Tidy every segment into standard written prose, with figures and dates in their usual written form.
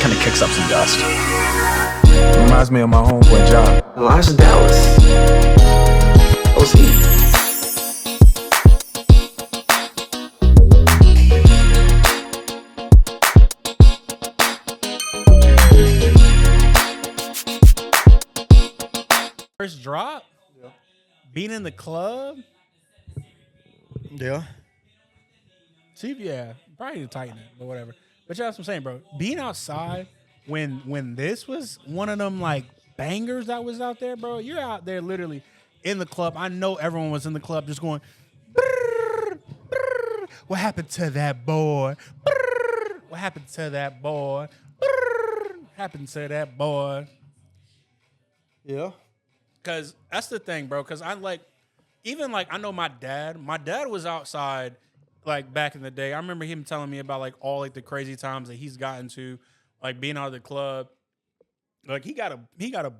Kind of kicks up some dust. Reminds me of my homeboy job. Elijah Dallas. OC. First drop, being in the club. Yeah. See, yeah, probably need to tighten it, but whatever. But yeah, that's what I'm saying, bro. Being outside when this was one of them like bangers that was out there, bro. You're out there literally in the club. I know everyone was in the club just going, "Brrr, brrr. What happened to that boy? Brrr. What happened to that boy? Brrr. Happened to that boy." Yeah. Cause that's the thing, bro. Cause I like, even like I know my dad. My dad was outside, like back in the day. I remember him telling me about like all like the crazy times that he's gotten to, like being out of the club. Like he got a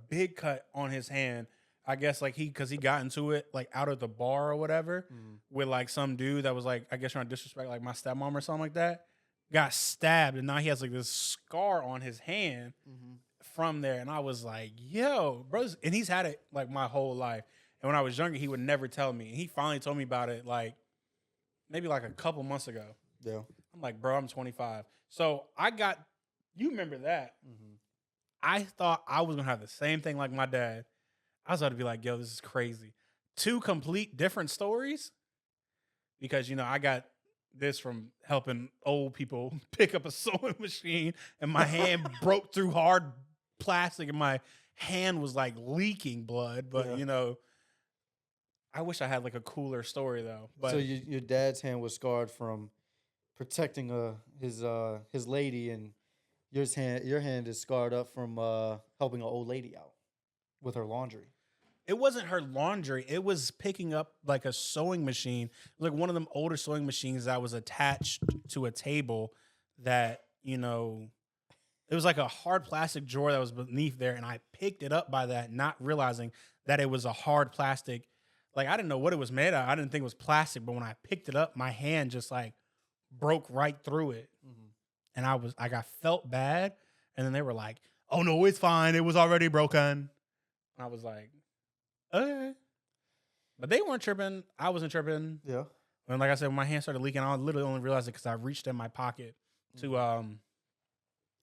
big cut on his hand. I guess like because he got into it like out of the bar or whatever with like some dude that was like I guess trying to disrespect like my stepmom or something like that. Got stabbed and now he has like this scar on his hand. From there, and I was like, yo, bros, and he's had it like my whole life. And when I was younger, he would never tell me. And he finally told me about it like maybe like a couple months ago. Yeah. I'm like, bro, I'm 25. So you remember that. I thought I was gonna have the same thing like my dad. I was about to be like, yo, this is crazy. Two complete different stories. Because, I got this from helping old people pick up a sewing machine and my hand broke through hard plastic and my hand was like leaking blood, but I wish I had like a cooler story though. But so your dad's hand was scarred from protecting his lady, and your hand is scarred up from helping an old lady out with her laundry. It wasn't her laundry. It was picking up like a sewing machine. It was like one of them older sewing machines that was attached to a table that, it was like a hard plastic drawer that was beneath there, and I picked it up by that, not realizing that it was a hard plastic. Like, I didn't know what it was made of. I didn't think it was plastic, but when I picked it up, my hand just, like, broke right through it. And I got felt bad, and then they were like, oh, no, it's fine. It was already broken. I was like, okay. But they weren't tripping. I wasn't tripping. Yeah. And like I said, when my hand started leaking, I literally only realized it because I reached in my pocket to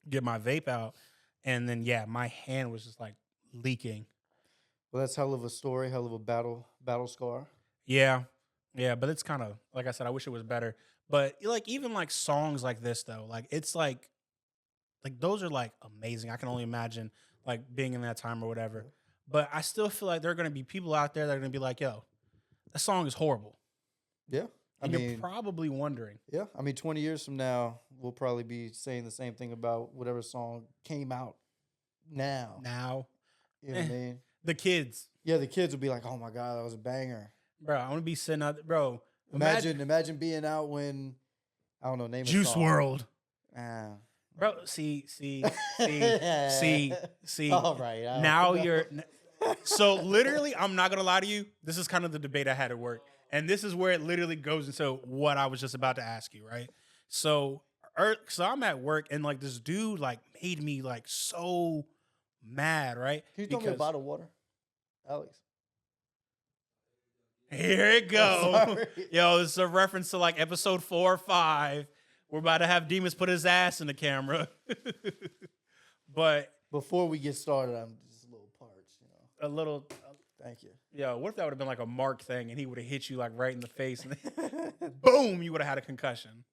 get my vape out, and then my hand was just like leaking. Well, that's hell of a story, hell of a battle scar. Yeah, but it's kind of like I said, I wish it was better. But like even like songs like this though, like it's like those are like amazing. I can only imagine like being in that time or whatever. But I still feel like there are going to be people out there that are going to be like, yo, that song is horrible. Yeah. And you're probably wondering. Yeah. 20 years from now, we'll probably be saying the same thing about whatever song came out now. You know what I mean? The kids. Yeah, the kids will be like, oh my God, that was a banger. Bro, I want to be sitting out there. Bro, imagine being out when, I don't know, name Juice a song. WRLD. Bro, see. All right. Now you're... So literally, I'm not going to lie to you. This is kind of the debate I had at work. And this is where it literally goes into what I was just about to ask you, right? So I'm at work, and like this dude like made me like so mad, right? Can you throw me a bottle of water, Alex? Here it goes. Yo, this is a reference to like episode 4 or 5. We're about to have Demas put his ass in the camera. But before we get started, I'm just a little parched, A little. Thank you. Yo, what if that would have been like a Mark thing and he would have hit you like right in the face and boom, you would have had a concussion.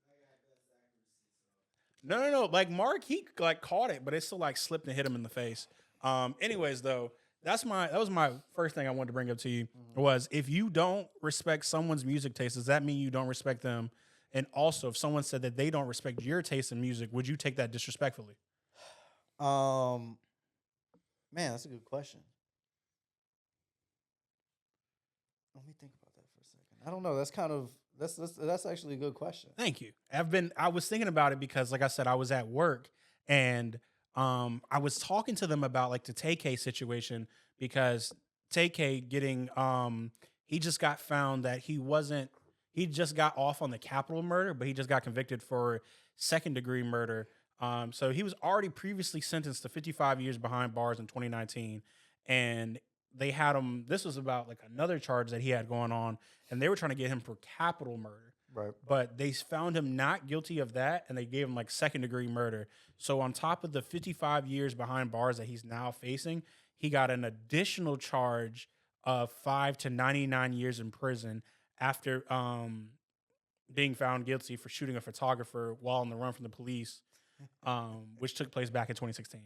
No. Like Mark, he like caught it, but it still like slipped and hit him in the face. Anyways, though, that was my first thing I wanted to bring up to you was if you don't respect someone's music taste, does that mean you don't respect them? And also, if someone said that they don't respect your taste in music, would you take that disrespectfully? Man, that's a good question. Let me think about that for a second. I don't know. That's actually a good question. Thank you. I was thinking about it because, like I said, I was at work and I was talking to them about like the TK situation because TK getting he just got found that he just got off on the Capitol murder, but he just got convicted for second-degree murder. So he was already previously sentenced to 55 years behind bars in 2019, and they had him. This was about like another charge that he had going on, and they were trying to get him for capital murder. Right. But they found him not guilty of that, and they gave him like second-degree murder. So on top of the 55 years behind bars that he's now facing, he got an additional charge of 5 to 99 years in prison after being found guilty for shooting a photographer while on the run from the police, which took place back in 2016.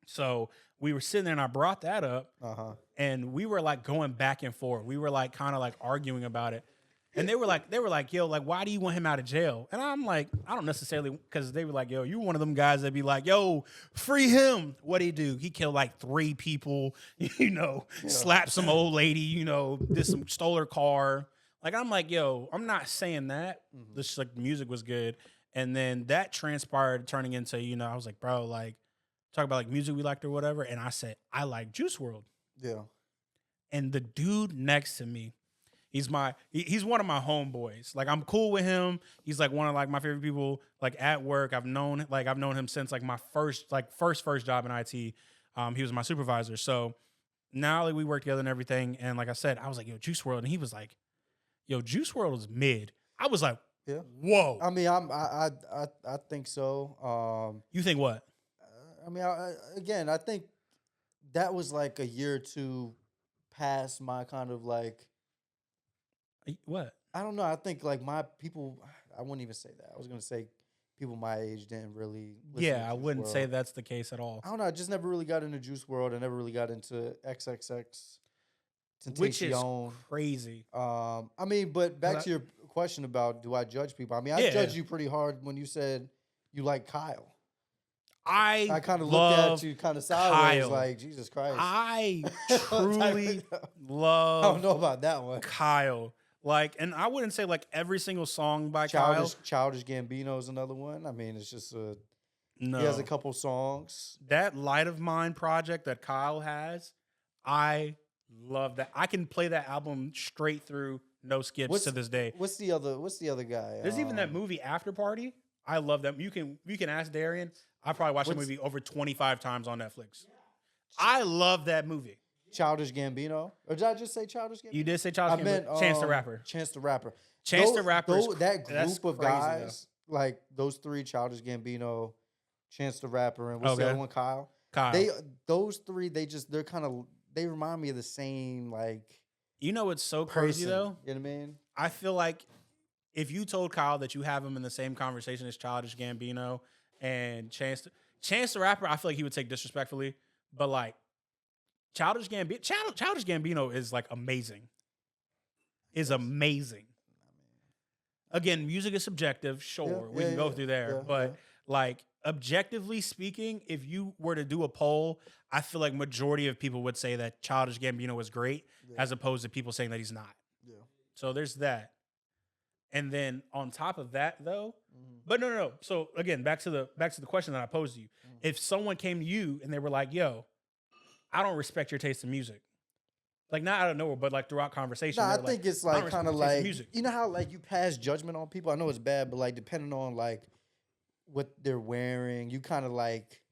So we were sitting there, and I brought that up, and we were like going back and forth. We were like kind of like arguing about it. And they were like, yo, like, why do you want him out of jail? And I'm like, I don't necessarily, because they were like, yo, you one of them guys that be like, yo, free him. What'd he do? He killed like 3 people, slapped some old lady, stole her car. Like, I'm like, yo, I'm not saying that. This like music was good. And then that transpired turning into, I was like, bro, like, talk about like music we liked or whatever. And I said, I like Juice WRLD. Yeah. And the dude next to me, he's one of my homeboys. Like, I'm cool with him. He's like one of like my favorite people. Like at work, I've known him since like my first job in IT. He was my supervisor. So now like we work together and everything. And like I said, I was like, yo, Juice WRLD, and he was like, yo, Juice WRLD is mid. I was like, yeah, whoa. I mean, I think so. You think what? I mean, I think that was like a year or two past my kind of like. What? I don't know. I think like my people, I wouldn't even say that. I was going to say people my age didn't really listen to I Juice wouldn't WRLD. say that's the case at all. I don't know. I just never really got into Juice WRLD. I never really got into XXX Tentacion. Which is crazy. I mean, but back to your question about do I judge people? I mean, I judged you pretty hard when you said you like Kyle. I kind of looked at you kind of sideways, Kyle. like, Jesus Christ. I truly love I don't know about that one. Kyle. Like, and I wouldn't say like every single song by Kyle. Childish Gambino is another one. I mean, it's just he has a couple songs. That Light of Mine project that Kyle has, I love that. I can play that album straight through, no skips to this day. What's the other guy? There's even that movie After Party. I love that. You can ask Darian. I probably watched that movie over 25 times on Netflix. I love that movie. Childish Gambino. Or did I just say Childish Gambino? You did say Childish Gambino. I meant Chance the Rapper. Chance the Rapper. Chance the Rapper. That group of crazy, guys, like those 3, Childish Gambino, Chance the Rapper, and what's the other one? Kyle. Those 3, they remind me of the same like. You know what's so crazy person, though? You know what I mean? I feel like if you told Kyle that you have him in the same conversation as Childish Gambino and Chance the Rapper, I feel like he would take disrespectfully. But like Childish Gambino is like amazing. Is amazing. Again, music is subjective. Sure, we can go through there, but like objectively speaking, if you were to do a poll, I feel like majority of people would say that Childish Gambino is great, as opposed to people saying that he's not. Yeah. So there's that. And then on top of that, though, but no. So again, back to the question that I posed to you. If someone came to you and they were like, "Yo, I don't respect your taste in music," like not out of nowhere, but like throughout conversation. No, I think it's like kind of like music. You know how like you pass judgment on people. I know it's bad, but like depending on like what they're wearing, you kind of like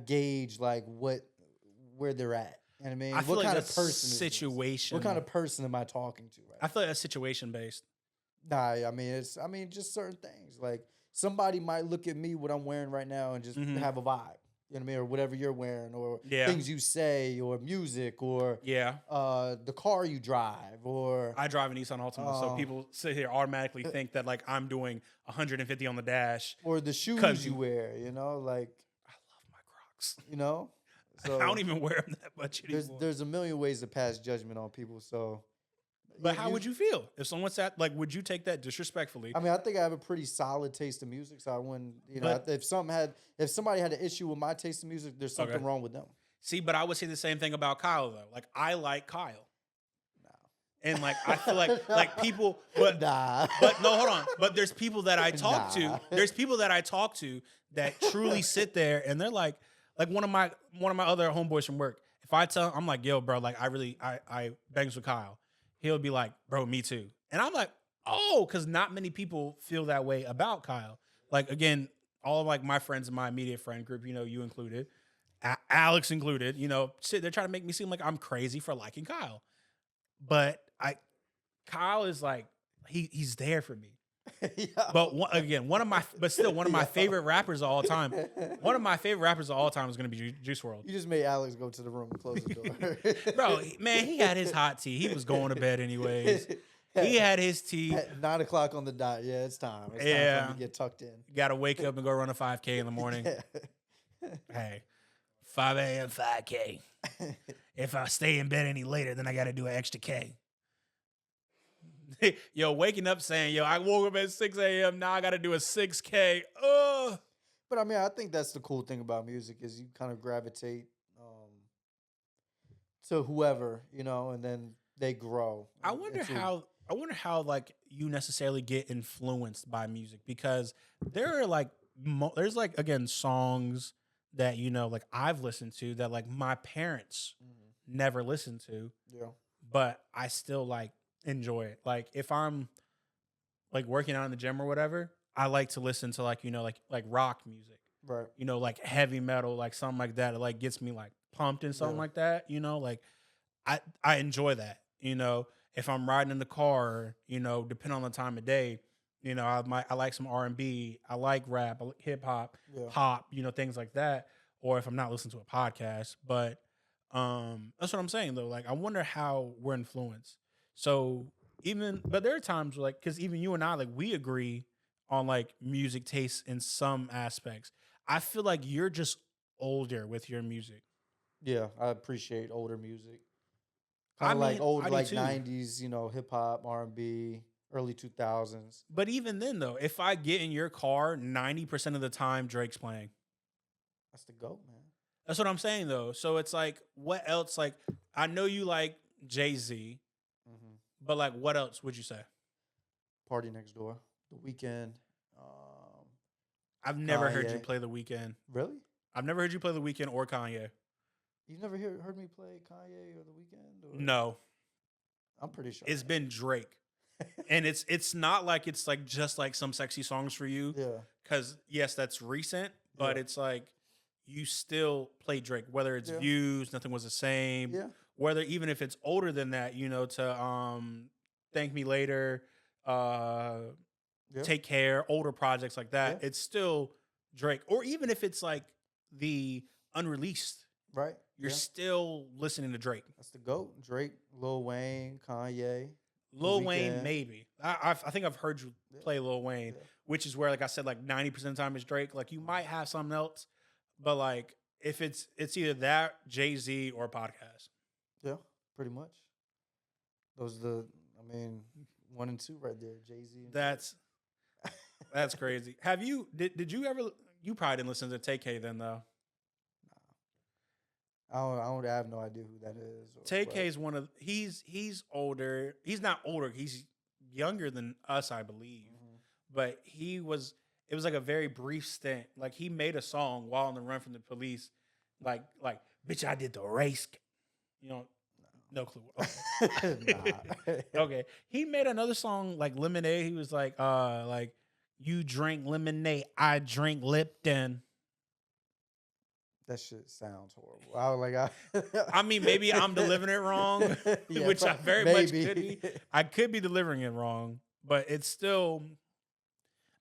gauge like where they're at. You know what I mean? I feel what like kind of that's person? situation. What kind of person am I talking to? Right? I feel like that's situation based. Nah, I mean just certain things. Like somebody might look at me what I'm wearing right now and just have a vibe. You know what I mean? Or whatever you're wearing, or things you say, or music, or the car you drive, or I drive an Nissan Altima, so people sit here automatically think that like I'm doing 150 on the dash, or the shoes you wear. You know, like I love my Crocs. You know, so I don't even wear them that much anymore. There's a million ways to pass judgment on people. So, but how would you feel if someone said like, would you take that disrespectfully? I mean, I think I have a pretty solid taste of music, so I wouldn't. You know, if somebody had an issue with my taste of music, there's something wrong with them. See, but I would say the same thing about Kyle though. Like I like Kyle. And like I feel like people, but no, hold on. But there's people that I talk to. There's people that I talk to that truly sit there and they're like one of my other homeboys from work. If I tell him, I'm like, yo, bro, like I bangs with Kyle. He'll be like, bro, me too. And I'm like, oh, because not many people feel that way about Kyle. like again, all of like my friends in my immediate friend group, you know, you included, Alex included, you know, they're trying to make me seem like I'm crazy for liking Kyle. But Kyle is like he's there for me. But one of my favorite rappers of all time. One of my favorite rappers of all time is going to be Juice WRLD. You just made Alex go to the room and close the door. Bro, man, he had his hot tea. He was going to bed anyways. He had his tea. At 9 o'clock on the dot. Yeah, it's time. It's time for him to get tucked in. Got to wake up and go run a 5K in the morning. Hey, 5 a.m. 5K. If I stay in bed any later, then I got to do an extra K. Yo, waking up saying, yo, I woke up at 6 a.m. Now I got to do a 6K. Ugh. But I mean, I think that's the cool thing about music is you kind of gravitate to whoever, you know, and then they grow. I wonder how like you necessarily get influenced by music, because there are like there's like again songs that, you know, like I've listened to that like my parents never listened to. Yeah. But I still like enjoy it. Like if I'm like working out in the gym or whatever, I like to listen to like, you know, like rock music. Right. You know, like heavy metal, like something like that. It like gets me like pumped and something like that. You know, like I enjoy that. You know, if I'm riding in the car, you know, depending on the time of day, you know, I like some R&B, I like rap, I like hip hop, pop, you know, things like that. Or if I'm not listening to a podcast, but that's what I'm saying though. Like I wonder how we're influenced. So but there are times where, like, because even you and I, like, we agree on like music tastes in some aspects. I feel like you're just older with your music. Yeah, I appreciate older music. Kind of like old, like 90s, you know, hip hop, R&B, early 2000s. But even then, though, if I get in your car, 90% of the time Drake's playing. That's the GOAT, man. That's what I'm saying, though. So it's like, what else? Like, I know you like Jay-Z, but like, what else would you say? Party Next Door, The Weeknd. I've never heard you play The Weeknd. Really? I've never heard you play The Weeknd or Kanye. You've never heard me play Kanye or The Weeknd? Or? No. I'm pretty sure. It's been Drake. And it's not like it's like just like some sexy songs for you. Yeah. Because yes, that's recent, but it's like you still play Drake, whether it's Views, Nothing Was the Same. Yeah. Whether even if it's older than that, you know, to Thank Me Later, Take Care, older projects like that, it's still Drake. Or even if it's like the unreleased, right? You're still listening to Drake. That's the GOAT. Drake, Lil Wayne, Kanye. Lil Wayne, maybe. I think I've heard you play Lil Wayne, which is where, like I said, like 90% of the time is Drake. Like you might have something else, but like if it's either that, Jay-Z, or podcast. Yeah, pretty much. Those are I mean, 1 and 2 right there, Jay-Z. That's crazy. Have you did you ever? You probably didn't listen to TK then, though. I have no idea who that is. TK is one of he's older. He's not older. He's younger than us, I believe. But it was like a very brief stint. Like he made a song while on the run from the police, like bitch, I did the race. You know, no clue. Okay, he made another song like Lemonade. He was like you drink lemonade, I drink Lipton. That shit sounds horrible. I was like, I mean, maybe I'm delivering it wrong, which I very much could be. I could be delivering it wrong, but it's still,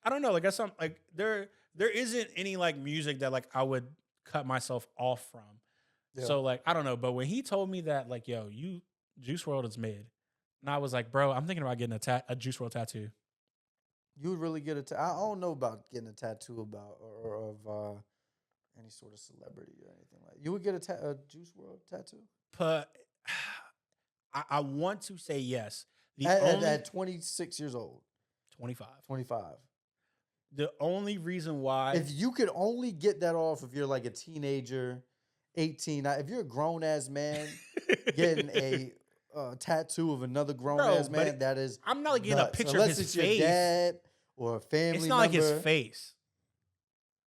I don't know. Like, there isn't any like music that like I would cut myself off from. Yeah. So like, I don't know. But when he told me that, like, yo, Juice WRLD is mid, and I was like, bro, I'm thinking about getting a Juice WRLD tattoo. You would really get I don't know about getting a tattoo of any sort of celebrity or anything like that. You would get a Juice WRLD tattoo? But I want to say yes. At 26 years old. 25. 25. The only reason why... If you could only get that off if you're like a teenager, 18. If you're a grown-ass man getting a tattoo of another grown-ass man, that is I'm not getting nuts. a picture Unless of his it's face. Your dad or a family It's not member. like his face.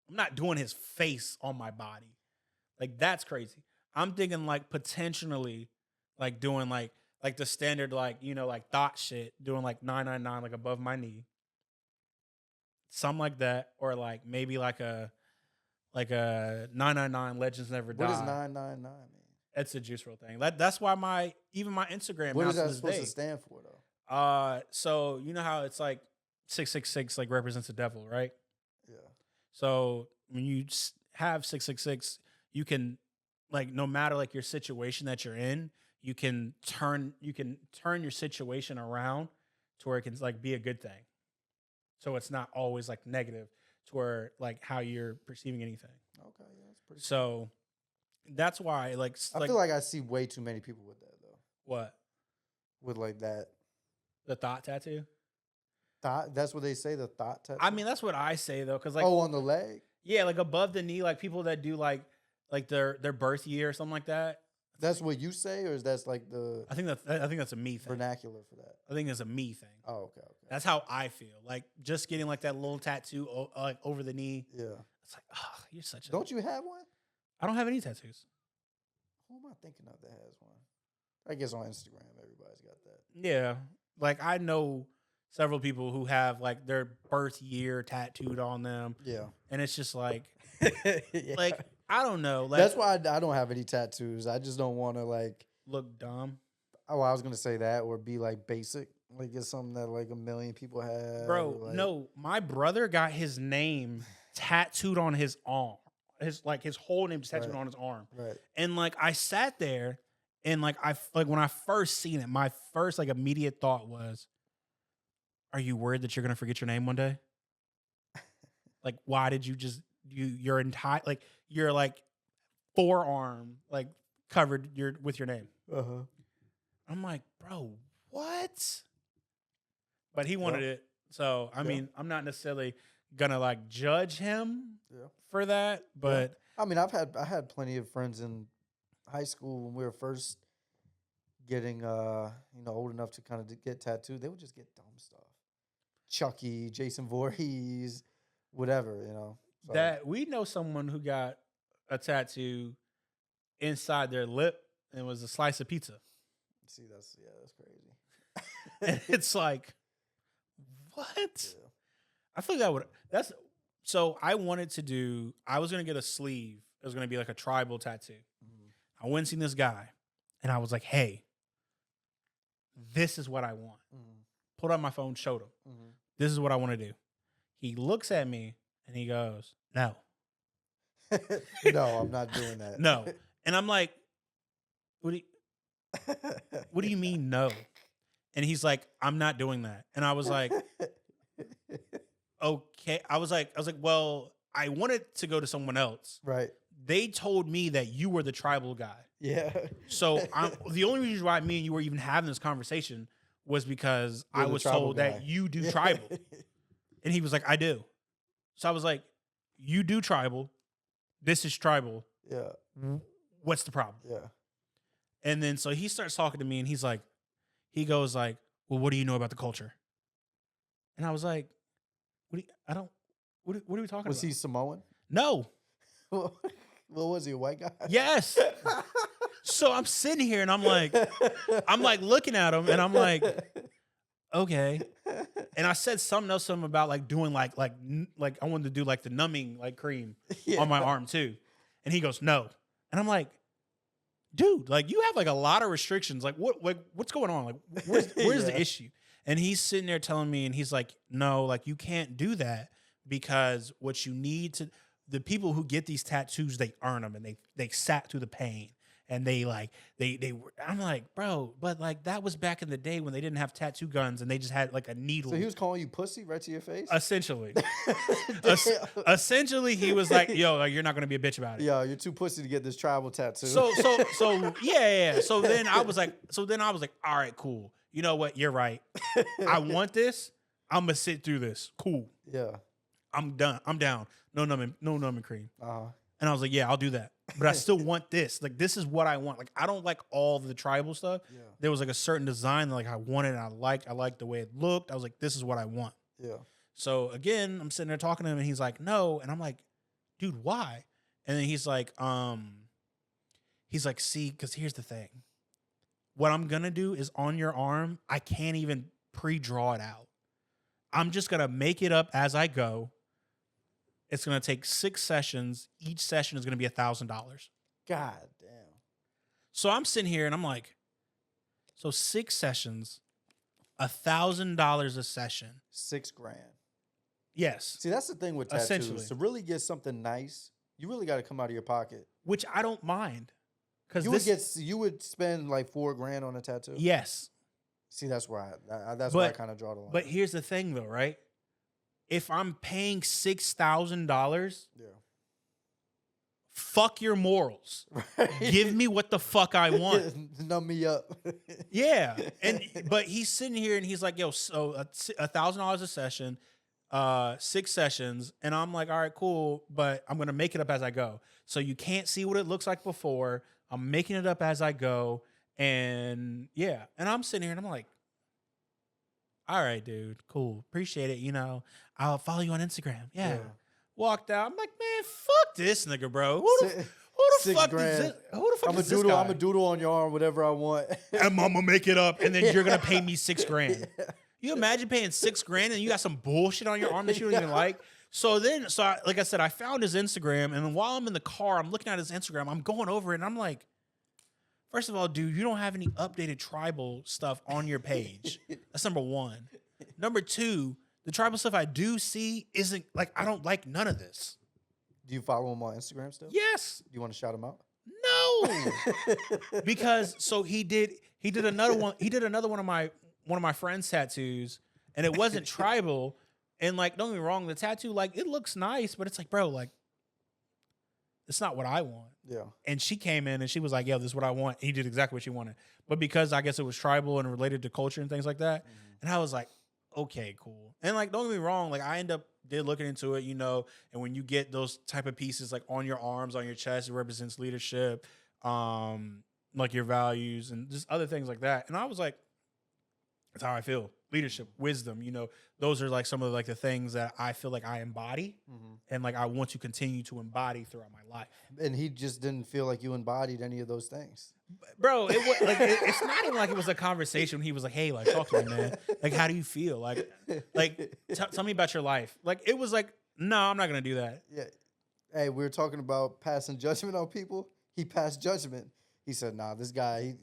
I'm not doing his face on my body. Like, that's crazy. I'm thinking, like, potentially, like, doing, like the standard, like, you know, like, thought shit, doing, like, 999, like, above my knee. something like that, or like maybe like a 999 Legends Never Die. What does 999 mean? It's a Juice WRLD thing. That's why my Instagram. What now is that to this supposed day, to stand for though? So you know how it's like 666 like represents the devil, right? Yeah. So when you have 666, you can like no matter like your situation that you're in, you can turn your situation around to where it can like be a good thing. So it's not always like negative to where like how you're perceiving anything. Okay, yeah, that's pretty. So that's why like I feel like I see way too many people with that though. What? With like that. The thought tattoo? Thought? That's what they say, the thought tattoo? I mean, that's what I say though, because like on the leg? Yeah, like above the knee, like people that do like their birth year or something like that. That's what you say, or is that like the? I think that's a me thing. Vernacular for that. I think it's a me thing. Oh, okay. That's how I feel. Like just getting like that little tattoo like over the knee. Yeah. It's like, oh, you're such a. Don't you have one? I don't have any tattoos. Who am I thinking of that has one? I guess on Instagram, everybody's got that. Yeah, like I know several people who have like their birth year tattooed on them. Yeah, and it's just like, yeah. like I don't know. Like, that's why I don't have any tattoos. I just don't want to like look dumb. Oh, I was gonna say that, or be like basic, like it's something that like a million people have. Bro, like... no, my brother got his name tattooed on his arm. His whole name tattooed on his arm. Right. And like I sat there, and like when I first seen it, my first like immediate thought was, "Are you worried that you're gonna forget your name one day? Like, why did you just your entire like your like forearm like covered with your name?" I'm like, bro, what? But he wanted it, so I mean, I'm not necessarily gonna like judge him for that. But I mean, I had plenty of friends in high school when we were first getting old enough to kind of get tattooed. They would just get dumb stuff, Chucky, Jason Voorhees, whatever, So. That we know someone who got a tattoo inside their lip and it was a slice of pizza. See, that's crazy. And it's like, what? Yeah. I feel like so I wanted to do, I was going to get a sleeve. It was going to be like a tribal tattoo. I went and seen this guy and I was like, hey, this is what I want. Pulled out my phone, showed him. This is what I want to do. He looks at me and he goes, no. No, I'm not doing that. No. And I'm like, what do you mean no? And he's like, I'm not doing that. And I was like, okay. I was like, well, I wanted to go to someone else. Right. They told me that you were the tribal guy. Yeah. So the only reason why me and you were even having this conversation was because I was told that you do tribal. And he was like, I do. So I was like, you do tribal. This is tribal. Yeah. What's the problem? Yeah. And then so he starts talking to me and he goes like, well, what do you know about the culture? And I was like, what are we talking about? Was he Samoan? No. What was he, a white guy? Yes. So I'm sitting here and I'm like looking at him and I'm like, okay. And I said something about like doing like I wanted to do like the numbing like cream on my arm too. And he goes, no. And I'm like, dude, like you have like a lot of restrictions. Like what's going on? Like where's the issue? And he's sitting there telling me, and he's like, no, like you can't do that because what you need to, the people who get these tattoos, they earn them and they sat through the pain. And they were, I'm like, bro, but like that was back in the day when they didn't have tattoo guns and they just had like a needle. So he was calling you pussy right to your face? Essentially. Essentially, he was like, yo, like, you're not going to be a bitch about it. Yo, you're too pussy to get this tribal tattoo. So yeah. So then I was like, all right, cool. You know what? You're right. I want this. I'm going to sit through this. Cool. Yeah. I'm done. I'm down. No numbing cream. Uh-huh. And I was like, yeah, I'll do that. But I still want this. Like, this is what I want. Like, I don't like all the tribal stuff. Yeah. There was like a certain design that like I wanted and I liked the way it looked. I was like, this is what I want. Yeah. So again, I'm sitting there talking to him and he's like, no. And I'm like, dude, why? And then he's like, see, because here's the thing. What I'm gonna do is on your arm, I can't even pre-draw it out. I'm just gonna make it up as I go. It's gonna take 6 sessions. Each session is gonna be $1,000. God damn. So I'm sitting here and I'm like, so 6 sessions, $1,000 a session. $6,000. Yes. See, that's the thing with tattoos. To really get something nice, you really got to come out of your pocket. Which I don't mind. Because you would spend like $4,000 on a tattoo. Yes. See, that's where I kind of draw the line. But here's the thing, though, right? If I'm paying $6,000, fuck your morals. Right. Give me what the fuck I want. Numb me up. Yeah. But he's sitting here and he's like, yo, so $1,000 a session, 6 sessions. And I'm like, all right, cool. But I'm going to make it up as I go. So you can't see what it looks like before. I'm making it up as I go. And yeah. And I'm sitting here and I'm like, all right, dude, cool. Appreciate it. You know, I'll follow you on Instagram. Yeah. Walked out. I'm like, man, fuck this nigga, bro. Who the fuck is this? Who the fuck is this guy? I'm a doodle on your arm, whatever I want. I'm gonna make it up, and then you're gonna pay me $6,000. You imagine paying $6,000 and you got some bullshit on your arm that you don't even like. Like I said, I found his Instagram, and while I'm in the car, I'm looking at his Instagram. I'm going over it, and I'm like, first of all, dude, you don't have any updated tribal stuff on your page. That's number one. Number two, the tribal stuff I do see isn't like, I don't like none of this. Do you follow him on Instagram still? Yes. Do you want to shout him out? No. Because so he did another one. He did another one of my friend's tattoos, and it wasn't tribal. And like, don't get me wrong, the tattoo, like, it looks nice, but it's like, bro, like, it's not what I want. Yeah. And she came in and she was like, yo, this is what I want. He did exactly what she wanted. But because I guess it was tribal and related to culture and things like that. And I was like, okay, cool. And like, don't get me wrong, like I did looking into it, you know, and when you get those type of pieces like on your arms, on your chest, it represents leadership, like your values and just other things like that. And I was like, that's how I feel. Leadership, wisdom, you know, those are like some of like the things that I feel like I embody and like I want to continue to embody throughout my life. And he just didn't feel like you embodied any of those things. Bro, it's not even like it was a conversation. He was like, hey, like, talk to me, man. Like, how do you feel? Like tell me about your life. Like, it was like, no, I'm not going to do that. Yeah. Hey, we were talking about passing judgment on people. He passed judgment. He said, nah, this guy,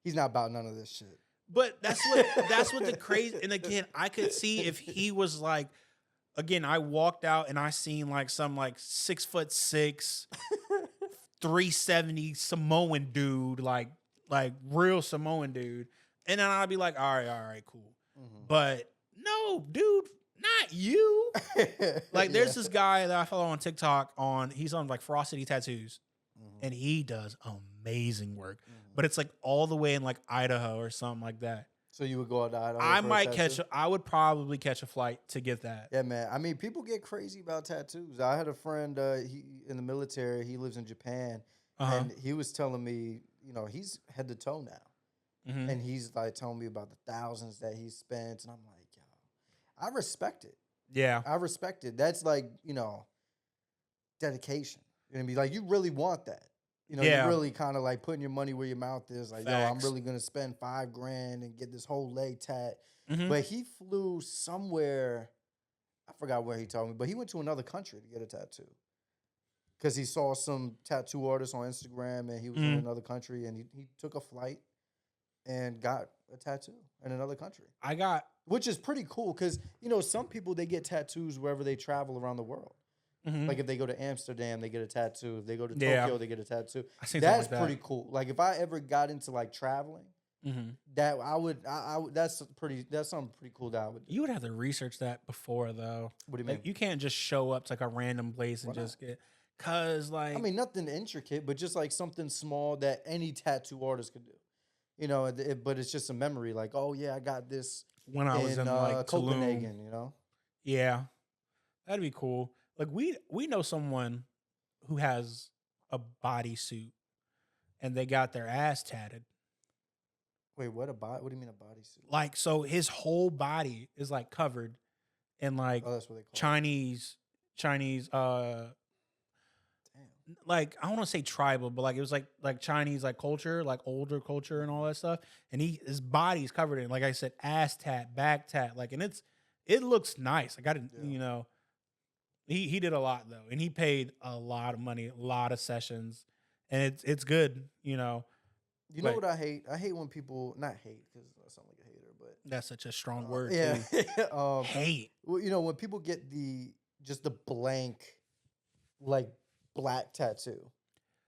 he's not about none of this shit. But that's what the crazy, and again, I could see if he was like, again, I walked out and I seen like some like 6'6", 370 Samoan dude, like real Samoan dude. And then I'd be like, all right, cool. But no, dude, not you. Like there's this guy that I follow on TikTok he's on like Ferocity Tattoos and he does amazing work. But it's like all the way in like Idaho or something like that. So you would go out to Idaho? I would probably catch a flight to get that. Yeah, man. I mean, people get crazy about tattoos. I had a friend, he in the military. He lives in Japan. And he was telling me, you know, he's head to toe now. And he's like telling me about the thousands that he spent. And I'm like, yo, I respect it. Yeah. I respect it. That's like, you know, dedication. You know what I mean? Like, you really want that. You know, you're really kind of like putting your money where your mouth is. Like, yo, I'm really going to spend $5,000 and get this whole leg tat. But he flew somewhere, I forgot where he told me, but he went to another country to get a tattoo. Because he saw some tattoo artists on Instagram and he was in another country and he took a flight and got a tattoo in another country. Which is pretty cool because, you know, some people, they get tattoos wherever they travel around the world. Like if they go to Amsterdam, they get a tattoo. If they go to Tokyo, they get a tattoo. That's pretty cool. Like if I ever got into like traveling, that I would that's something pretty cool that I would do. You would have to research that before though. What do you mean? Like, you can't just show up to like a random place and just get, cause like, I mean, nothing intricate, but just like something small that any tattoo artist could do. You know, but it's just a memory. Like, oh yeah, I got this when I was in like Copenhagen. You know? Yeah, that'd be cool. Like we know someone who has a bodysuit and they got their ass tatted. Wait, what do you mean a bodysuit? Like, so his whole body is like covered in like that's what they call Chinese like, I don't want to say tribal, but like it was like Chinese like culture, like older culture and all that stuff. And his body's covered in, like I said, ass tat, back tat, like, and it's it looks nice. I got to, you know, he did a lot though, and he paid a lot of money, a lot of sessions, and it's good, you know. You know what I hate? I hate when people not hate because I sound like a hater, but that's such a strong word. Yeah, too. Hate. Well, you know when people get just the blank, like black tattoo,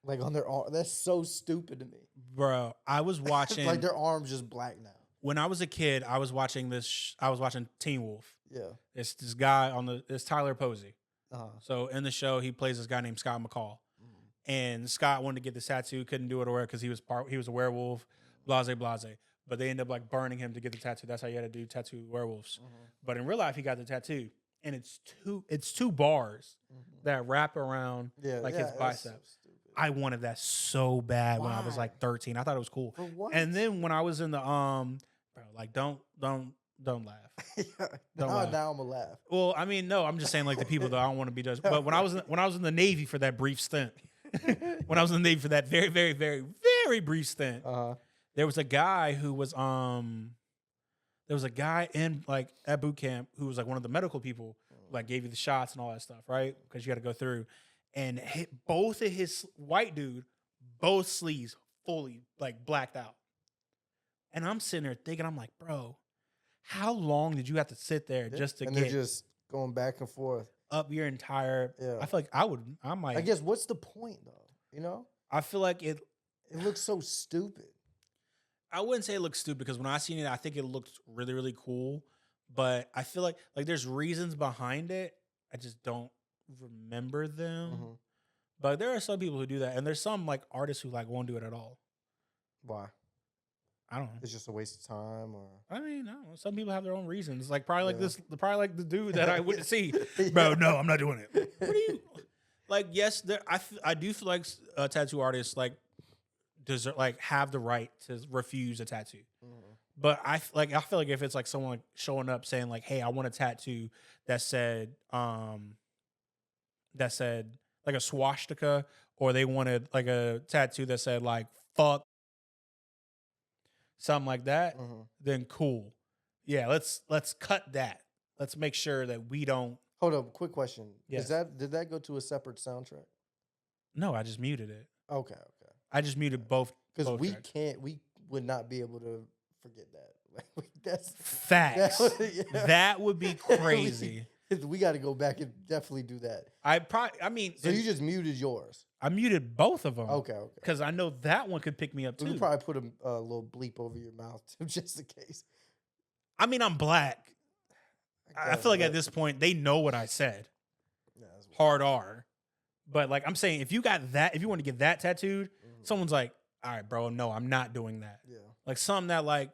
like on their arm. That's so stupid to me, bro. I was watching like their arm's just black now. When I was a kid, I was watching this. I was watching Teen Wolf. Yeah, it's this guy it's Tyler Posey. Uh-huh. So in the show, he plays this guy named Scott McCall. And Scott wanted to get the tattoo, couldn't do it or because he was a werewolf, blase. But they ended up like burning him to get the tattoo. That's how you had to do tattoo werewolves. But in real life, he got the tattoo, and it's two bars that wrap around his bicep. So I wanted that so bad when I was like 13. I thought it was cool. And then when I was in the bro, like don't laugh. Now I'm gonna laugh. Well, I mean, no, I'm just saying like the people that I don't want to be judged. But when I was in the Navy for that brief stint. When I was in the Navy for that very, very, very, very brief stint, there was a guy who was in like at boot camp who was like one of the medical people who, like gave you the shots and all that stuff, right? Because you got to go through, and hit both of his white dude, both sleeves fully like blacked out, and I'm sitting there thinking, I'm like, bro, how long did you have to sit there just to and get? They're just going back and forth. Up your entire. I feel like I'm like. I guess what's the point though? You know. I feel like it looks so stupid. I wouldn't say it looks stupid because when I seen it, I think it looked really, really cool. But I feel like there's reasons behind it. I just don't remember them. But there are some people who do that, and there's some like artists who like won't do it at all. Why? I don't know. It's just a waste of time, or I mean, I don't know. Some people have their own reasons. Like probably like the dude that I went to see. Bro, no, I'm not doing it. What do you like? Yes, I do feel like tattoo artists like deserve like have the right to refuse a tattoo. But I feel like if it's like someone showing up saying like, "Hey, I want a tattoo that said like a swastika," or they wanted like a tattoo that said like "fuck." Something like that, then cool. Yeah, let's cut that. Let's make sure that we don't. Hold up, quick question. Yes. Did that go to a separate soundtrack? No, I just muted it. Okay. I just muted both. Because we would not be able to forget that. That's facts. That would be crazy. We got to go back and definitely do that. So you just muted yours. I muted both of them. Okay. Because I know that one could pick me up too. We could probably put a little bleep over your mouth too, just in case. I mean, I'm black. I feel like at this point they know what I said. Yeah, hard R. But like I'm saying, if you want to get that tattooed, someone's like, all right, bro, no, I'm not doing that. Yeah. Like something that like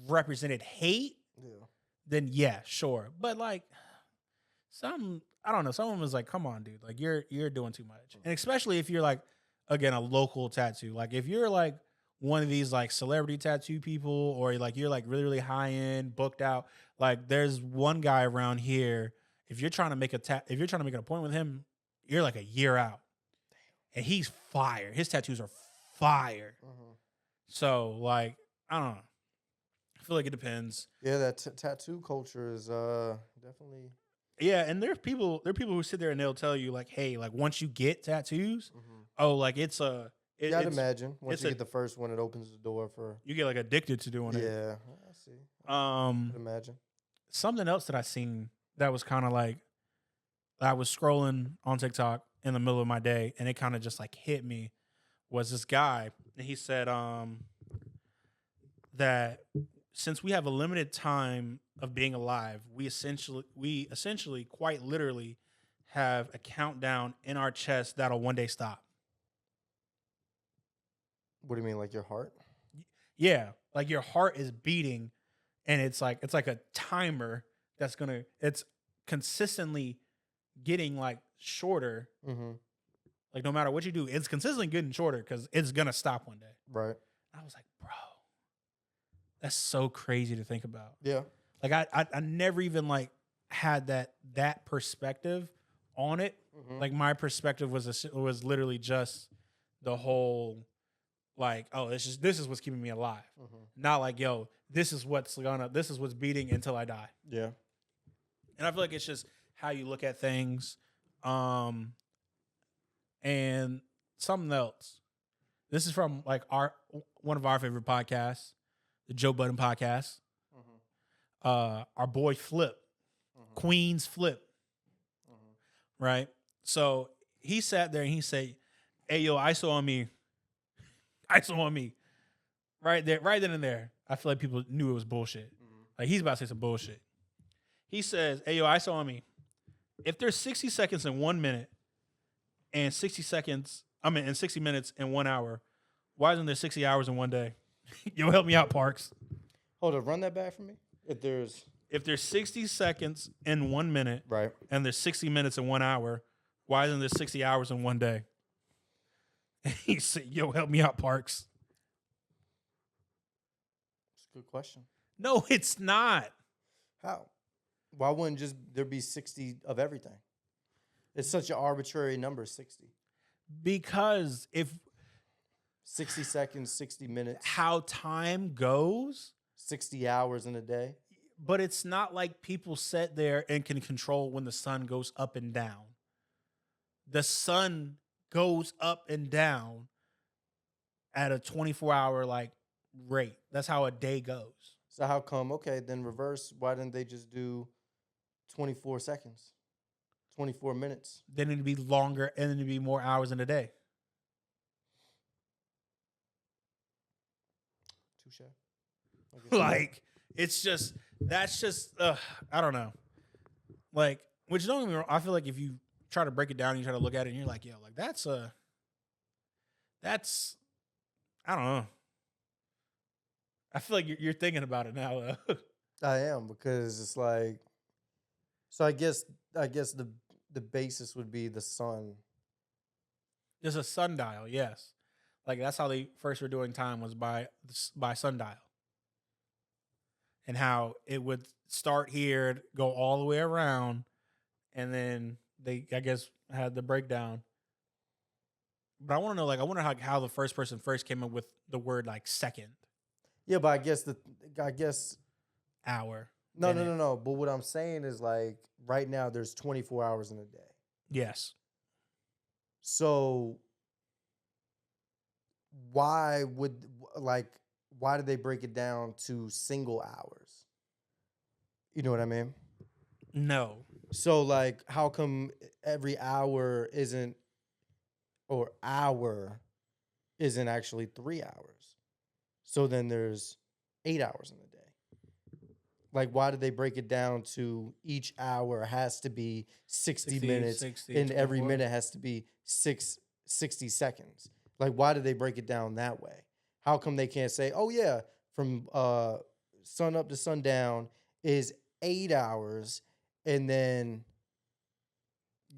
represented hate. Yeah. Then yeah, sure. But like I don't know. Someone was like, "Come on, dude! Like you're doing too much." And especially if you're like, again, a local tattoo. Like if you're like one of these like celebrity tattoo people, or like you're like really really high end, booked out. Like there's one guy around here. If you're trying to make an appointment with him, you're like a year out, and he's fire. His tattoos are fire. So like I don't know. I feel like it depends. Yeah, that tattoo culture is definitely. Yeah, and there are people who sit there and they'll tell you like, hey, like once you get tattoos, oh, like it's a. I'd imagine once you get the first one, it opens the door for. You get like addicted to doing it. Yeah, I see. I'd imagine. Something else that I seen that was kind of like, I was scrolling on TikTok in the middle of my day, and it kind of just like hit me, was this guy, and he said that since we have a limited time of being alive, we essentially quite literally have a countdown in our chest that'll one day stop. What do you mean, like your heart? Yeah, like your heart is beating, and it's like a timer it's consistently getting like shorter. Like no matter what you do, it's consistently getting shorter because it's gonna stop one day. Right. I was like, bro, that's so crazy to think about. Yeah. Like I never even like had that perspective on it. Like my perspective was literally just the whole like, oh, this is what's keeping me alive. Not like, yo, this is what's beating until I die. Yeah. And I feel like it's just how you look at things. And something else. This is from like one of our favorite podcasts, the Joe Budden podcast. Our boy Flip, Queen's Flip, right? So he sat there and he said, "Hey yo, ISO on me, ISO on me," right there, right then and there. I feel like people knew it was bullshit. Like he's about to say some bullshit. He says, "Hey yo, ISO on me. If there's 60 seconds in 1 minute and 60 minutes in 1 hour, why isn't there 60 hours in one day?" Yo, help me out, Parks. Hold on, run that back for me. If there's 60 seconds in 1 minute, right, and there's 60 minutes in 1 hour, why isn't there 60 hours in one day? And he said, "Yo, help me out, Parks." It's a good question. No, it's not. How? Why wouldn't just there be 60 of everything? It's such an arbitrary number, 60. Because if 60 seconds, 60 minutes, how time goes, 60 hours in a day. But it's not like people sit there and can control when the sun goes up and down. The sun goes up and down at a 24-hour like rate. That's how a day goes. So how come? Okay, then reverse. Why didn't they just do 24 seconds, 24 minutes? Then it'd be longer, and then it'd be more hours in a day. Touche. Like it's just I don't know. Like, which don't get me wrong, I feel like if you try to break it down and you try to look at it and you're like, yo, like that's I don't know. I feel like you're thinking about it now though. I am, because it's like, so I guess the basis would be the sun. There's a sundial, yes. Like that's how they first were doing time, was by sundial. And how it would start here, go all the way around, and then they, I guess, had the breakdown. But I want to know, like, I wonder how the first person first came up with the word like second. Yeah, but I guess hour. No. But what I'm saying is, like, right now there's 24 hours in a day. Yes. So why did they break it down to single hours? You know what I mean? No. So, like, how come every hour isn't actually 3 hours? So then there's 8 hours in the day. Like, why did they break it down to each hour has to be 60 minutes 60, and 24. every minute has to be 60 seconds? Like, why did they break it down that way? How come they can't say, oh, yeah, from sun up to sundown is 8 hours, and then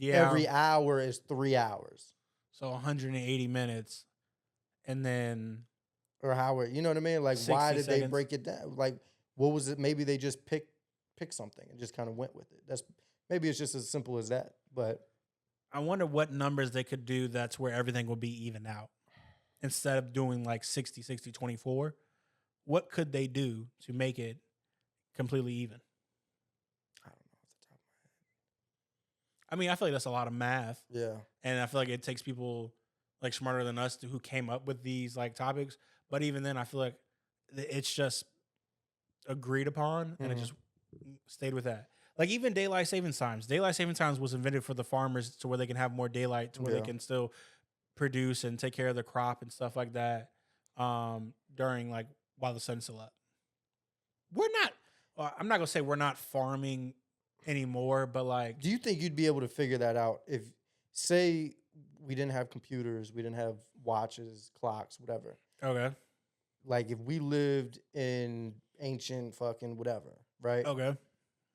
every hour is 3 hours? So 180 minutes, and then... Or how, you know what I mean? Like, why did they break it down? Like, what was it? Maybe they just picked something and just kind of went with it. Maybe it's just as simple as that. But I wonder what numbers they could do that's where everything will be even out. Instead of doing like 60, 60, 24, what could they do to make it completely even? I don't know off the top of my head. I mean, I feel like that's a lot of math. Yeah. And I feel like it takes people like smarter than us who came up with these like topics. But even then, I feel like it's just agreed upon, and it just stayed with that. Like even daylight savings times. Daylight savings times was invented for the farmers to where they can have more daylight, to where they can still produce and take care of the crop and stuff like that during like while the sun's still up. I'm not gonna say we're not farming anymore, but like, do you think you'd be able to figure that out if, say, we didn't have computers, we didn't have watches, clocks, whatever? Okay. Like if we lived in ancient fucking whatever, right? Okay.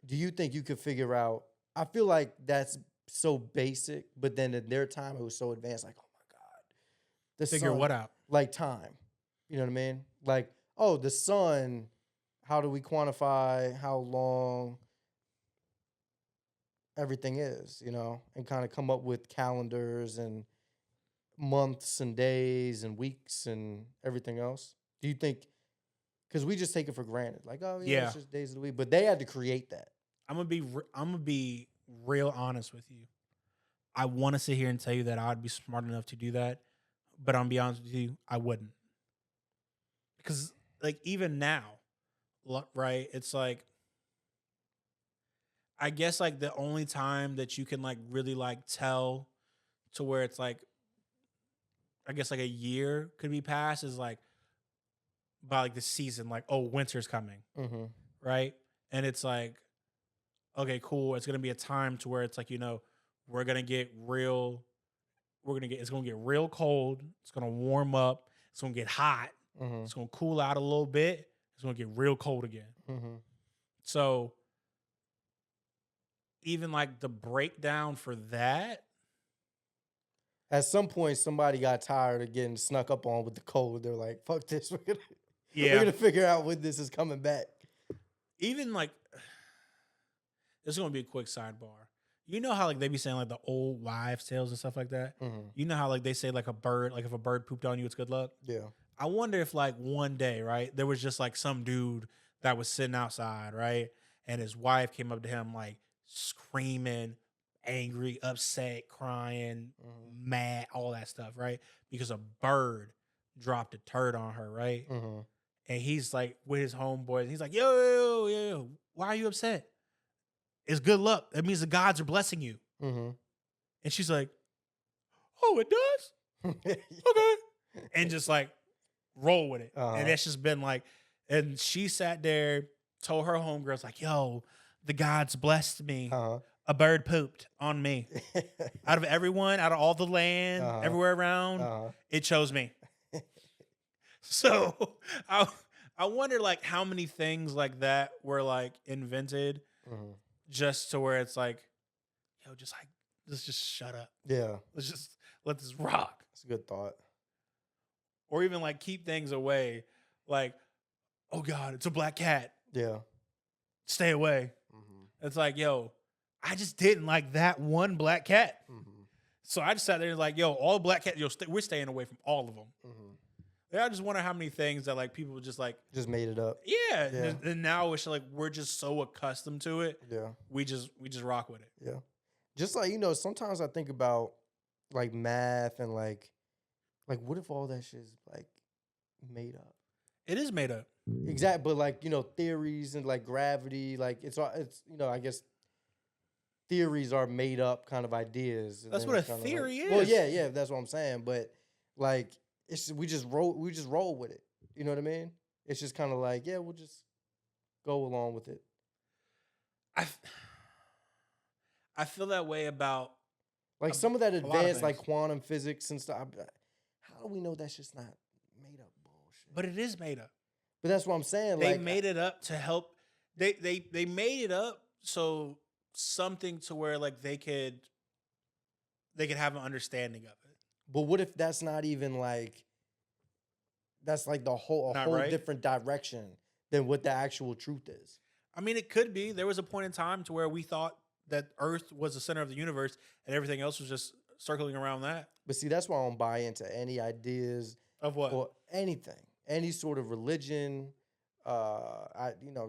Do you think you could figure out? I feel like that's so basic, but then in their time it was so advanced. Like, oh my god, Figure what out? Like time. You know what I mean? Like, oh, the sun. How do we quantify how long everything is? You know, and kind of come up with calendars and months and days and weeks and everything else. Do you think? Because we just take it for granted. Like, oh yeah, it's just days of the week. But they had to create that. I'm gonna be real honest with you. I want to sit here and tell you that I'd be smart enough to do that, but I'm gonna be honest with you, I wouldn't. Because like even now, right? It's like I guess like the only time that you can like really like tell to where it's like I guess like a year could be passed is like by like the season, like oh winter's coming, right? And it's like okay, cool. It's gonna be a time to where it's like we're gonna get real. It's gonna get real cold. It's gonna warm up. It's gonna get hot. It's gonna cool out a little bit. It's gonna get real cold again. So even like the breakdown for that. At some point, somebody got tired of getting snuck up on with the cold. They're like, "Fuck this! We're gonna figure out when this is coming back." Even like, this is gonna be a quick sidebar. You know how like they be saying like the old wives' tales and stuff like that. You know how like they say like a bird, like if a bird pooped on you, it's good luck. Yeah. I wonder if like one day, right, there was just like some dude that was sitting outside, right, and his wife came up to him like screaming, angry, upset, crying, mad, all that stuff, right? Because a bird dropped a turd on her, right? And he's like with his homeboys. He's like, yo, why are you upset? It's good luck. That means the gods are blessing you. And she's like, oh, it does? Okay. And just like roll with it. And that's just been like, and she sat there, told her homegirls like, yo, the gods blessed me. A bird pooped on me. Out of everyone, out of all the land, everywhere around, it chose me. So I wonder like how many things like that were like invented just to where it's like, yo, just like, let's just shut up. Yeah. Let's just let this rock. That's a good thought. Or even like keep things away. Like, oh God, it's a black cat. Yeah. Stay away. It's like, yo, I just didn't like that one black cat. So I just sat there and like, yo, all black cats, we're staying away from all of them. Yeah, I just wonder how many things that like people just like just made it up. Yeah. And now it's like we're just so accustomed to it. Yeah. We just rock with it. Yeah. Just like, sometimes I think about like math and like what if all that shit is like made up? It is made up. Exactly. But like, theories and like gravity, like it's I guess theories are made up kind of ideas. That's what a theory is. Well, yeah, that's what I'm saying. But like we just roll with it. You know what I mean? It's just kind of like, yeah, we'll just go along with it. I feel that way about like some of that advanced like quantum physics and stuff. How do we know that's just not made up bullshit? But it is made up. But that's what I'm saying. They made it up to help. They made it up so something to where like they could have an understanding of it. But what if that's not even like that's like a whole different direction than what the actual truth is? I mean, it could be. There was a point in time to where we thought that Earth was the center of the universe and everything else was just circling around that. But see, that's why I don't buy into any ideas of what or anything, any sort of religion,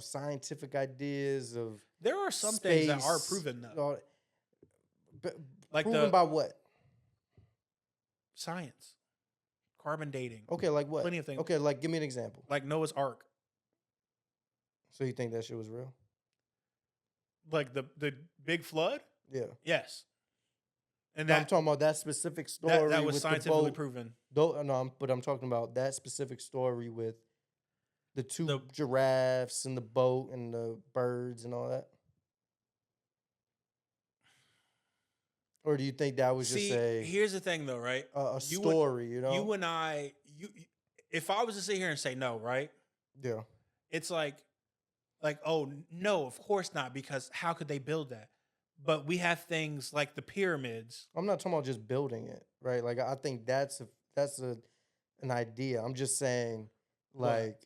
scientific ideas of. There are some space, things that are proven though. Like proven by what? Science, carbon dating. Okay, like what? Plenty of things. Okay, like give me an example. Like Noah's Ark. So you think that shit was real? Like the big flood? Yeah. Yes. And I'm talking about that specific story. That was scientifically proven. But I'm talking about that specific story with the two giraffes and the boat and the birds and all that. Or do you think that was just here's the thing though, right? A story, You and I, if I was to sit here and say no, right? Yeah. It's like, oh, no, of course not, because how could they build that? But we have things like the pyramids. I'm not talking about just building it, right? Like I think that's an idea. I'm just saying, like,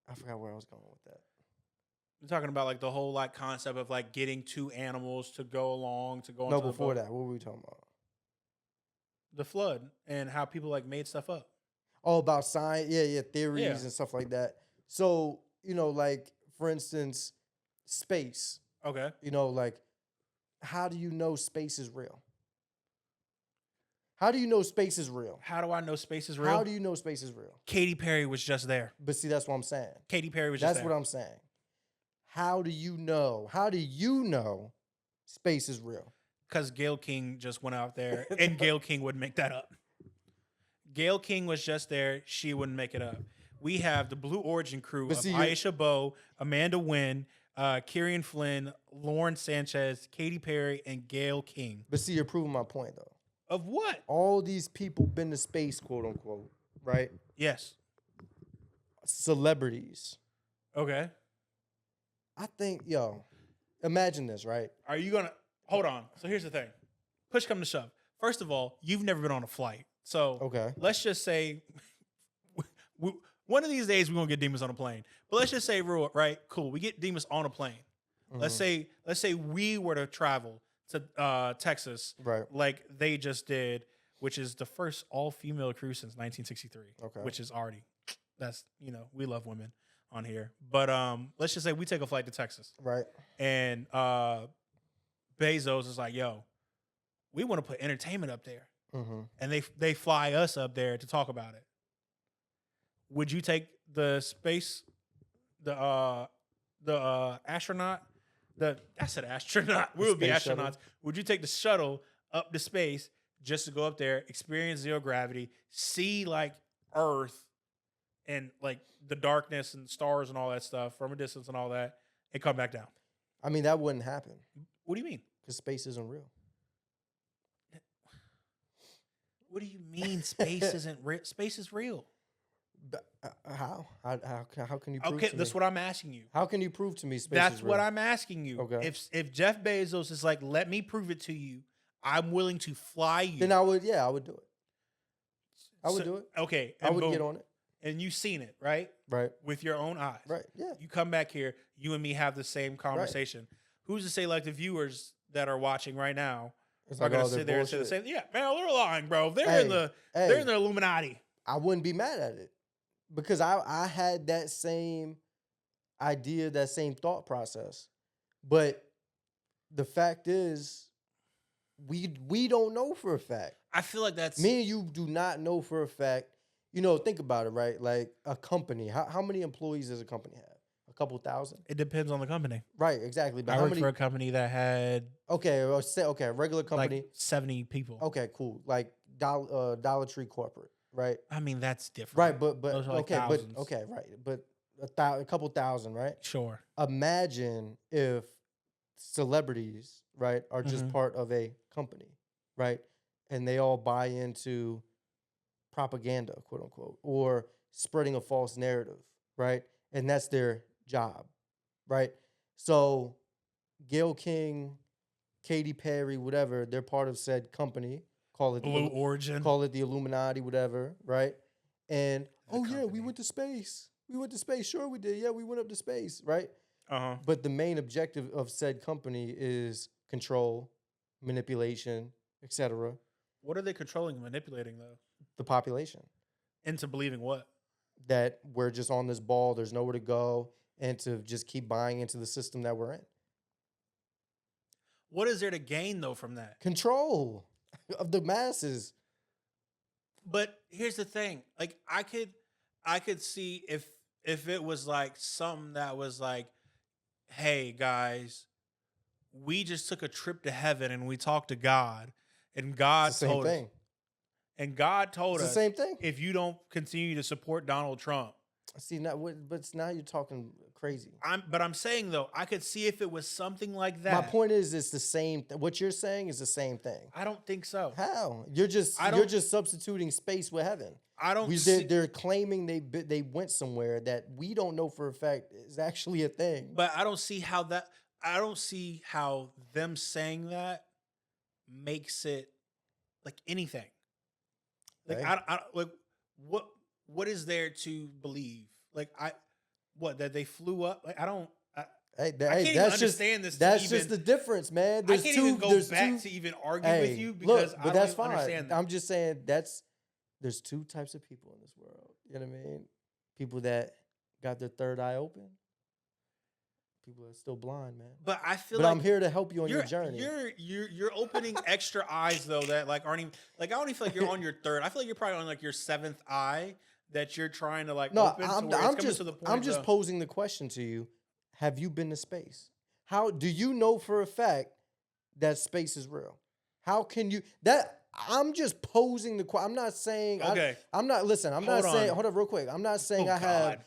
I forgot where I was going with that. We're talking about like the whole like concept of like getting two animals to go along to go. No, before that, what were we talking about? The flood and how people like made stuff up. Oh, about science, theories and stuff like that. So like for instance, space. Okay. You know, like, how do you know space is real? How do you know space is real? How do I know space is real? How do you know space is real? Katy Perry was just there. But see, that's what I'm saying. Katy Perry was just there. That's what I'm saying. How do you know? How do you know space is real? Because Gayle King just went out there, and Gayle King wouldn't make that up. Gayle King was just there. She wouldn't make it up. We have the Blue Origin crew of Aisha Bowe, Amanda Wynn, Kieran Flynn, Lauren Sanchez, Katy Perry, and Gayle King. But see, you're proving my point, though. Of what? All these people been to space, quote unquote, right? Yes. Celebrities. Okay. I think, imagine this, right? Are you going to... Hold on. So here's the thing. Push come to shove. First of all, you've never been on a flight. So let's just say... one of these days we're going to get Demas on a plane. But let's just say, right? Cool. We get Demas on a plane. Mm-hmm. Let's say we were to travel to Texas, right, like they just did, which is the first all-female cruise since 1963. Okay. Which is already, that's, we love women on here. But let's just say we take a flight to Texas. Right. And Bezos is like, yo, we want to put entertainment up there. Mm-hmm. And they fly us up there to talk about it. Would you take the astronaut? I said astronaut. We would be astronauts. Shuttle. Would you take the shuttle up to space just to go up there, experience zero gravity, see like Earth and like the darkness and stars and all that stuff from a distance and all that, and come back down? I mean, that wouldn't happen. What do you mean? Because space isn't real. What do you mean space isn't real? Space is real. How can you prove to me? That's what I'm asking you. How can you prove to me space That's is real? what I'm asking you. Okay. If Jeff Bezos is like, let me prove it to you, I'm willing to fly you. Then I would do it. I would do it. Okay. I would get on it. And you've seen it, right? Right. With your own eyes. Right. Yeah. You come back here, you and me have the same conversation. Right. Who's to say like the viewers that are watching right now are going to sit there and say, yeah, man, they're lying, bro. They're in the Illuminati. I wouldn't be mad at it. Because I had that same idea, that same thought process. But the fact is, we don't know for a fact. I feel like that's... Me and you do not know for a fact. Think about it, right? Like a company. How many employees does a company have? A couple thousand? It depends on the company. Right, exactly. But I worked for a company that had... Okay, a regular company. Like 70 people. Okay, cool. Like Dollar Tree Corporate. Right. I mean, that's different. Right, but those are like thousands. right. But a couple thousand, right? Sure. Imagine if celebrities, right, are just part of a company, right? And they all buy into propaganda, quote unquote, or spreading a false narrative, right? And that's their job, right? So Gayle King, Katy Perry, whatever, they're part of said company. Call it Blue Origin. Call it the Illuminati, whatever, right? And we went to space. We went to space. Sure, we did. Yeah, we went up to space, right? But the main objective of said company is control, manipulation, etc. What are they controlling and manipulating, though? The population. Into believing what? That we're just on this ball. There's nowhere to go, and to just keep buying into the system that we're in. What is there to gain though from that? Control of the masses. But here's the thing. Like I could see if it was like something that was like, hey guys, we just took a trip to heaven and we talked to God and God told us. And God told us the same thing. If you don't continue to support Donald Trump. See, but now you're talking crazy. I'm saying though, I could see if it was something like that. My point is, it's the same. What you're saying is the same thing. I don't think so. How? You're just substituting space with heaven. I don't. They're claiming they went somewhere that we don't know for a fact is actually a thing. But I don't see how that. I don't see how them saying that makes it like anything. Like hey. I like what is there to believe? Like that they flew up? Like I don't. I can't even understand this. That's just the difference, man. I can't even go back to even argue with you because I don't understand that. I'm just saying there's two types of people in this world. You know what I mean? People that got their third eye open. people are still blind, man. But I feel but like I'm here to help you on your journey. You're opening extra eyes though that like aren't even like I don't even feel like you're on your third. I feel like you're probably on like your seventh eye that you're trying to like open. I'm just posing the question to you. Have you been to space? How do you know for a fact that space is real? How can you that? I'm just posing the question. I'm not saying. Okay. I'm not. Listen. I'm not saying. Hold up, real quick. I'm not saying I have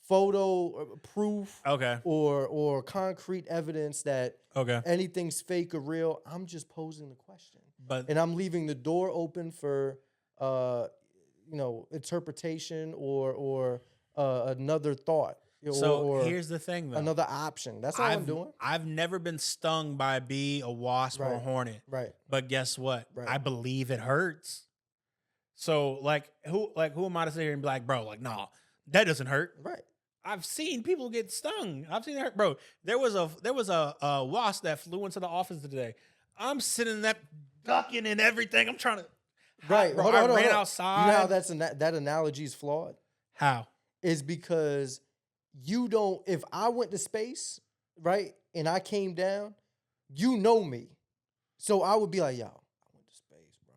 photo proof. Okay. Or concrete evidence that anything's fake or real. I'm just posing the question. And I'm leaving the door open for interpretation or another thought. So here's the thing, though. Another option. That's all I'm doing. I've never been stung by a bee, a wasp, or a hornet. Right. But guess what? Right. I believe it hurts. So who am I to sit here and be like, bro, like, nah, that doesn't hurt. Right. I've seen people get stung. I've seen it hurt, bro. There was a wasp that flew into the office today. I'm sitting there ducking and everything. I'm trying to. Right. Bro, I ran outside. You know how that analogy is flawed? How? Is because you don't. If I went to space, right, and I came down, you know me, so I would be like, yo, I went to space, bro.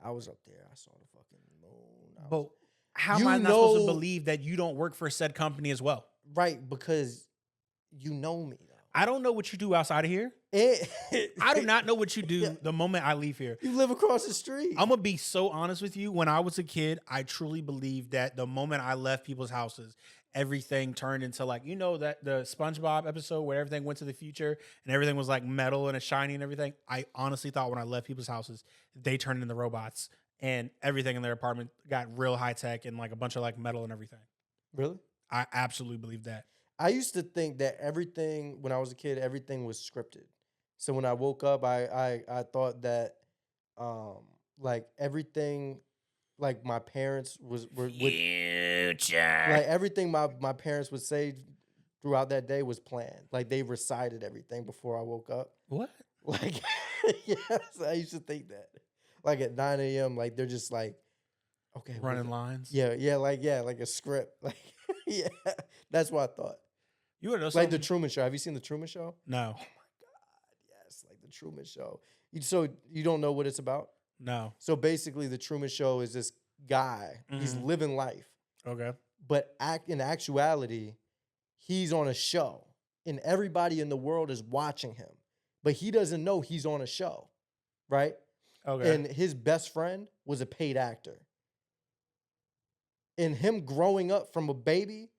I was up there. I saw the fucking moon. But how am I not supposed to believe that you don't work for said company as well? Right, because you know me. Though. I don't know what you do outside of here. I do not know what you do the moment I leave here. You live across the street. I'm going to be so honest with you. When I was a kid, I truly believed that the moment I left people's houses, everything turned into like, you know, that the SpongeBob episode where everything went to the future and everything was like metal and it's shiny and everything. I honestly thought when I left people's houses, they turned into robots and everything in their apartment got real high tech and like a bunch of like metal and everything. Really? I absolutely believe that. I used to think that everything, when I was a kid, everything was scripted. So when I woke up, I thought that like everything, like my parents would like everything my parents would say throughout that day was planned. Like they recited everything before I woke up. What? Like yes, I used to think that. Like at 9 a.m., like they're just like, okay, running lines. Yeah, like a script. Like yeah, that's what I thought. You would know like the Truman Show. Have you seen the Truman Show? No. Oh my God, yes, like the Truman Show. So you don't know what it's about? No. So basically, the Truman Show is this guy. Mm-hmm. He's living life. Okay. But in actuality, he's on a show, and everybody in the world is watching him, but he doesn't know he's on a show, right? Okay. And his best friend was a paid actor. And him growing up from a baby,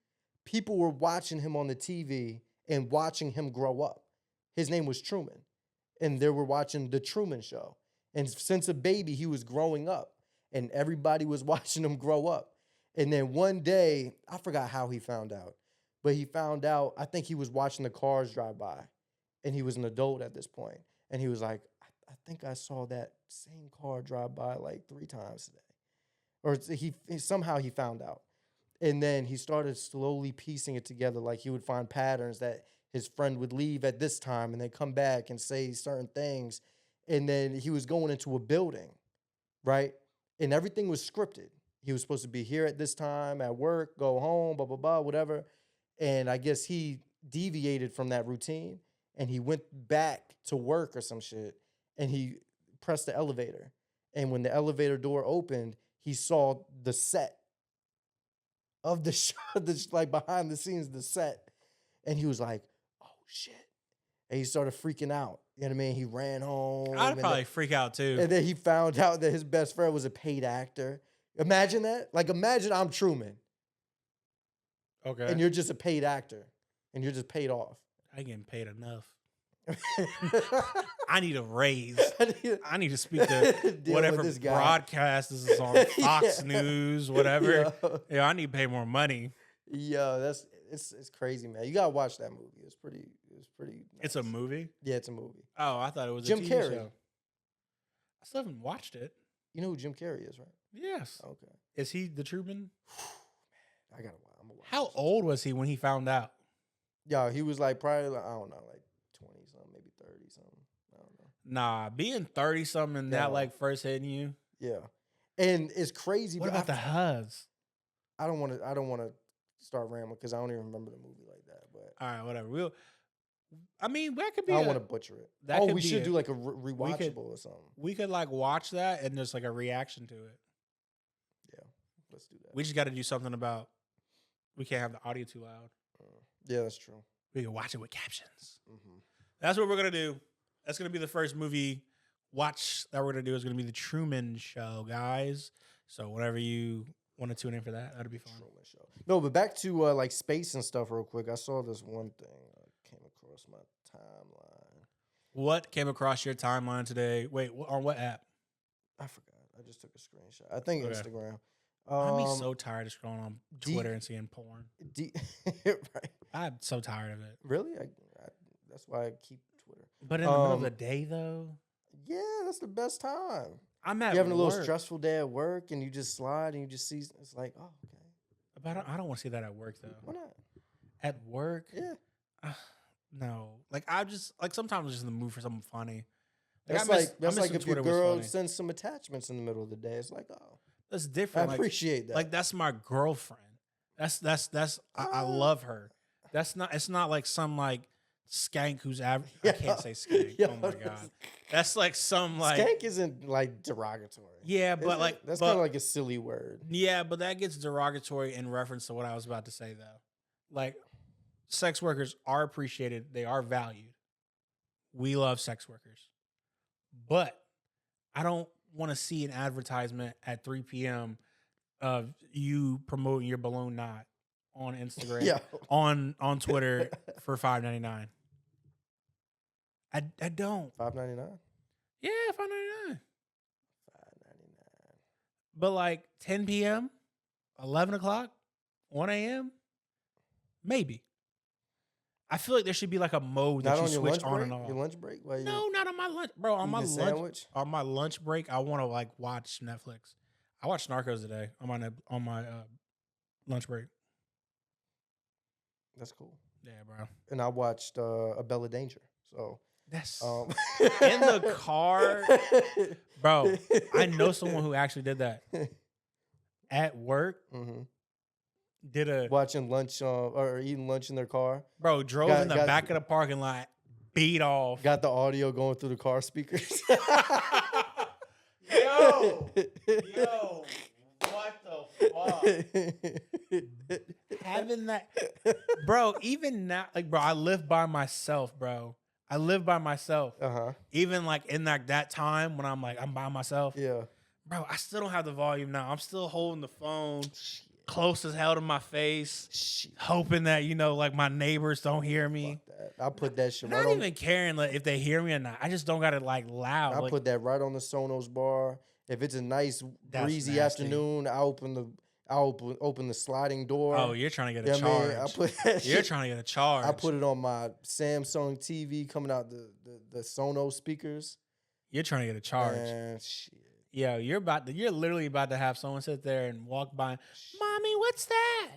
people were watching him on the TV and watching him grow up. His name was Truman. And they were watching The Truman Show. And since a baby, he was growing up. And everybody was watching him grow up. And then one day, I forgot how he found out. But he found out, I think he was watching the cars drive by. And he was an adult at this point. And he was like, I think I saw that same car drive by like 3 times today. Or somehow he found out. And then he started slowly piecing it together. Like he would find patterns that his friend would leave at this time and then come back and say certain things. And then he was going into a building, right? And everything was scripted. He was supposed to be here at this time, at work, go home, blah, blah, blah, whatever. And I guess he deviated from that routine and he went back to work or some shit. And he pressed the elevator. And when the elevator door opened, he saw the set of the show, like behind the scenes, the set. And he was like, oh, shit. And he started freaking out. You know what I mean? He ran home. I'd probably freak out, too. And then he found out that his best friend was a paid actor. Imagine that. Like, imagine I'm Truman. Okay. And you're just a paid actor. And you're just paid off. I ain't getting paid enough. I need a raise. I need to speak to whatever broadcast this is on Fox News, whatever. Yeah, I need to pay more money. Yo, it's crazy, man. You gotta watch that movie. It's pretty. Nice. It's a movie? Yeah, it's a movie. Oh, I thought it was Jim a TV Carrey. show. I still haven't watched it. You know who Jim Carrey is, right? Yes. Okay. Is he the Truman? I gotta watch. How old was he when he found out? Yeah, he was like probably like, I don't know, like 20 something, maybe 30 something. I don't know. Nah, being 30 something and that like first hitting you. Yeah, and it's crazy. What about the Huz? I don't want to start rambling because I don't even remember the movie like that. But all right, whatever. I mean, that could be. I don't want to butcher it. That we should do like a rewatchable or something. We could like watch that and there's like a reaction to it. Yeah, let's do that. We just got to do something about. We can't have the audio too loud. Yeah, that's true. We can watch it with captions. Mm-hmm. That's what we're gonna do. That's gonna be the first movie watch that we're gonna do. Is gonna be the Truman Show, guys. So whenever you want to tune in for that, that'll be fun. Truman Show. No, but back to like space and stuff real quick. I saw this one thing that came across my timeline. What came across your timeline today? Wait, on what app? I forgot. I just took a screenshot. I think Instagram. I'm so tired of scrolling on Twitter and seeing porn. Right. I'm so tired of it. Really? That's why I keep Twitter. But in the middle of the day, though? Yeah, that's the best time. I'm at You're having work. a little stressful day at work, and you just slide, and you just see, it's like, oh, okay. But I don't want to see that at work, though. Why not? At work? Yeah. No. Like, I just, like, sometimes I'm just in the mood for something funny. That's like if your girl sends some attachments in the middle of the day. It's like, oh. That's different. I appreciate that. Like, that's my girlfriend. I love her. It's not like some, like, skank who's I can't say skank. Oh my god, that's like some like skank isn't like derogatory. Yeah, but like that's kind of like a silly word. Yeah, but that gets derogatory in reference to what I was about to say though. Like, sex workers are appreciated. They are valued. We love sex workers, but I don't want to see an advertisement at 3 p.m. of you promoting your balloon knot on Instagram, on Twitter for $5.99. I don't. $5.99? Yeah, $5.99. $5.99. But like 10 p.m., 11 o'clock, 1 a.m., maybe. I feel like there should be like a mode that you switch on and off. Your lunch break? No, not on my lunch, bro. On my lunch break, I want to like watch Netflix. I watched Narcos today on my lunch break. That's cool. Yeah, bro. And I watched A Bella Danger. So that's in the car, bro. I know someone who actually did that at work. Mm-hmm. Watching lunch or eating lunch in their car. Bro, drove in the back of the parking lot, beat off. Got the audio going through the car speakers. Yo, what the fuck? Having that, bro. Even now, like, bro, I live by myself, bro. I live by myself. Even like in that time when I'm by myself. Yeah, bro. I still don't have the volume now. I'm still holding the phone close as hell to my face, hoping that like my neighbors don't hear me. I put that shit. Not even caring like if they hear me or not. I just don't got it like loud. I put that right on the Sonos bar. If it's a nice breezy afternoon, I open the sliding door. Oh, you're trying to get a charge. I put that you're trying to get a charge. I put it on my Samsung TV coming out the Sonos speakers. You're trying to get a charge. Shit. Yeah, you're literally about to have someone sit there and walk by. Mommy, what's that?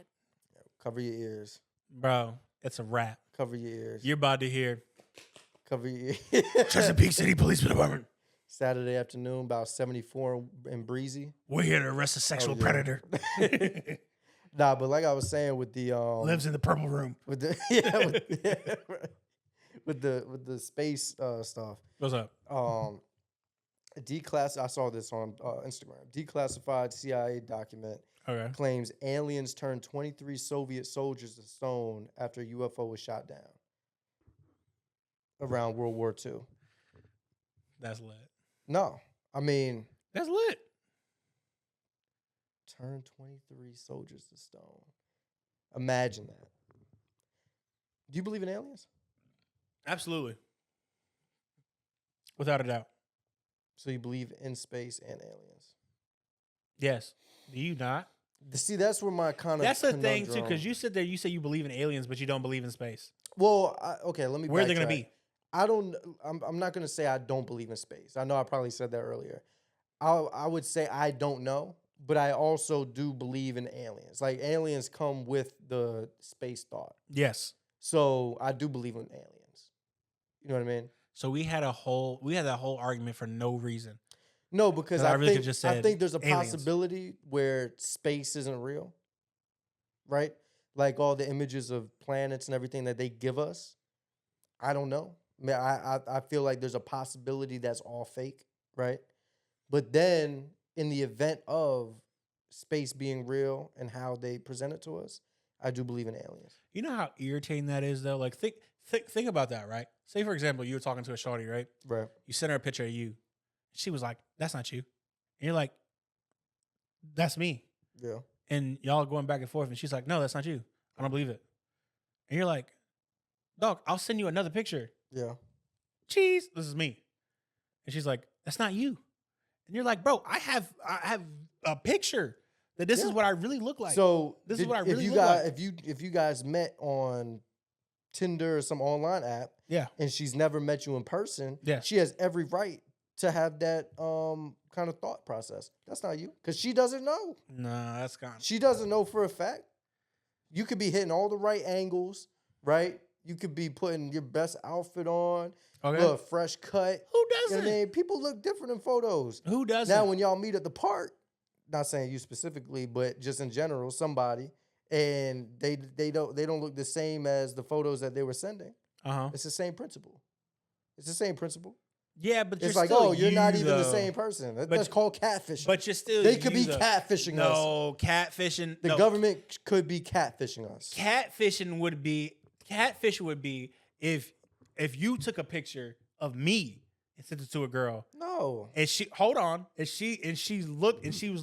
Cover your ears. Bro, it's a wrap. Cover your ears. You're about to hear. Cover your ears. Chesapeake City Police Department. Saturday afternoon, about 74 and breezy. We're here to arrest a sexual predator. Nah, but like I was saying with the lives in the purple room. With the with the space stuff. What's up? I saw this on Instagram. Declassified CIA document claims aliens turned 23 Soviet soldiers to stone after a UFO was shot down around World War II. That's lit. No, I mean that's lit. Turned 23 soldiers to stone. Imagine that. Do you believe in aliens? Absolutely. Without a doubt. So you believe in space and aliens? Yes. Do you not? See, that's where my kind of that's the thing too, because you sit there, you say you believe in aliens, but you don't believe in space. Well, okay, let me. Where are they going to be? I'm not going to say I don't believe in space. I know I probably said that earlier. I would say I don't know, but I also do believe in aliens. Like, aliens come with the space thought. Yes. So I do believe in aliens. You know what I mean? So we had that whole argument for no reason. No, because I really think there's a possibility where space isn't real. Right? like all the images of planets and everything that they give us, I don't know. I mean, I feel like there's a possibility that's all fake, right? But then in the event of space being real and how they present it to us, I do believe in aliens. You know how irritating that is, though? Like, think about that, right? Say, for example, you were talking to a shorty, right? Right. You sent her a picture of you. She was like, that's not you. And you're like, that's me. Yeah. And y'all going back and forth. And she's like, no, that's not you. I don't believe it. And you're like, dog, I'll send you another picture. Yeah. Cheese, this is me. And she's like, that's not you. And you're like, bro, I have a picture that this is what I really look like. So this is what I really look like. If you guys met on Tinder or some online app, yeah, and she's never met you in person, yeah, she has every right to have that kind of thought process. That's not you, because she doesn't know. Nah, that's gone. She doesn't know for a fact. You could be hitting all the right angles, right? You could be putting your best outfit on, look fresh cut. Who doesn't? You know what I mean? People look different in photos. Who doesn't? Now, when y'all meet at the park, not saying you specifically, but just in general, somebody, and they don't look the same as the photos that they were sending. It's the same principle. It's the same principle. Yeah, but it's like, oh, you're not even the same person. That's called catfishing. But you're still they could be catfishing us. No, catfishing. The government could be catfishing us. Catfishing would be if you took a picture of me and sent it to a girl. No. And she was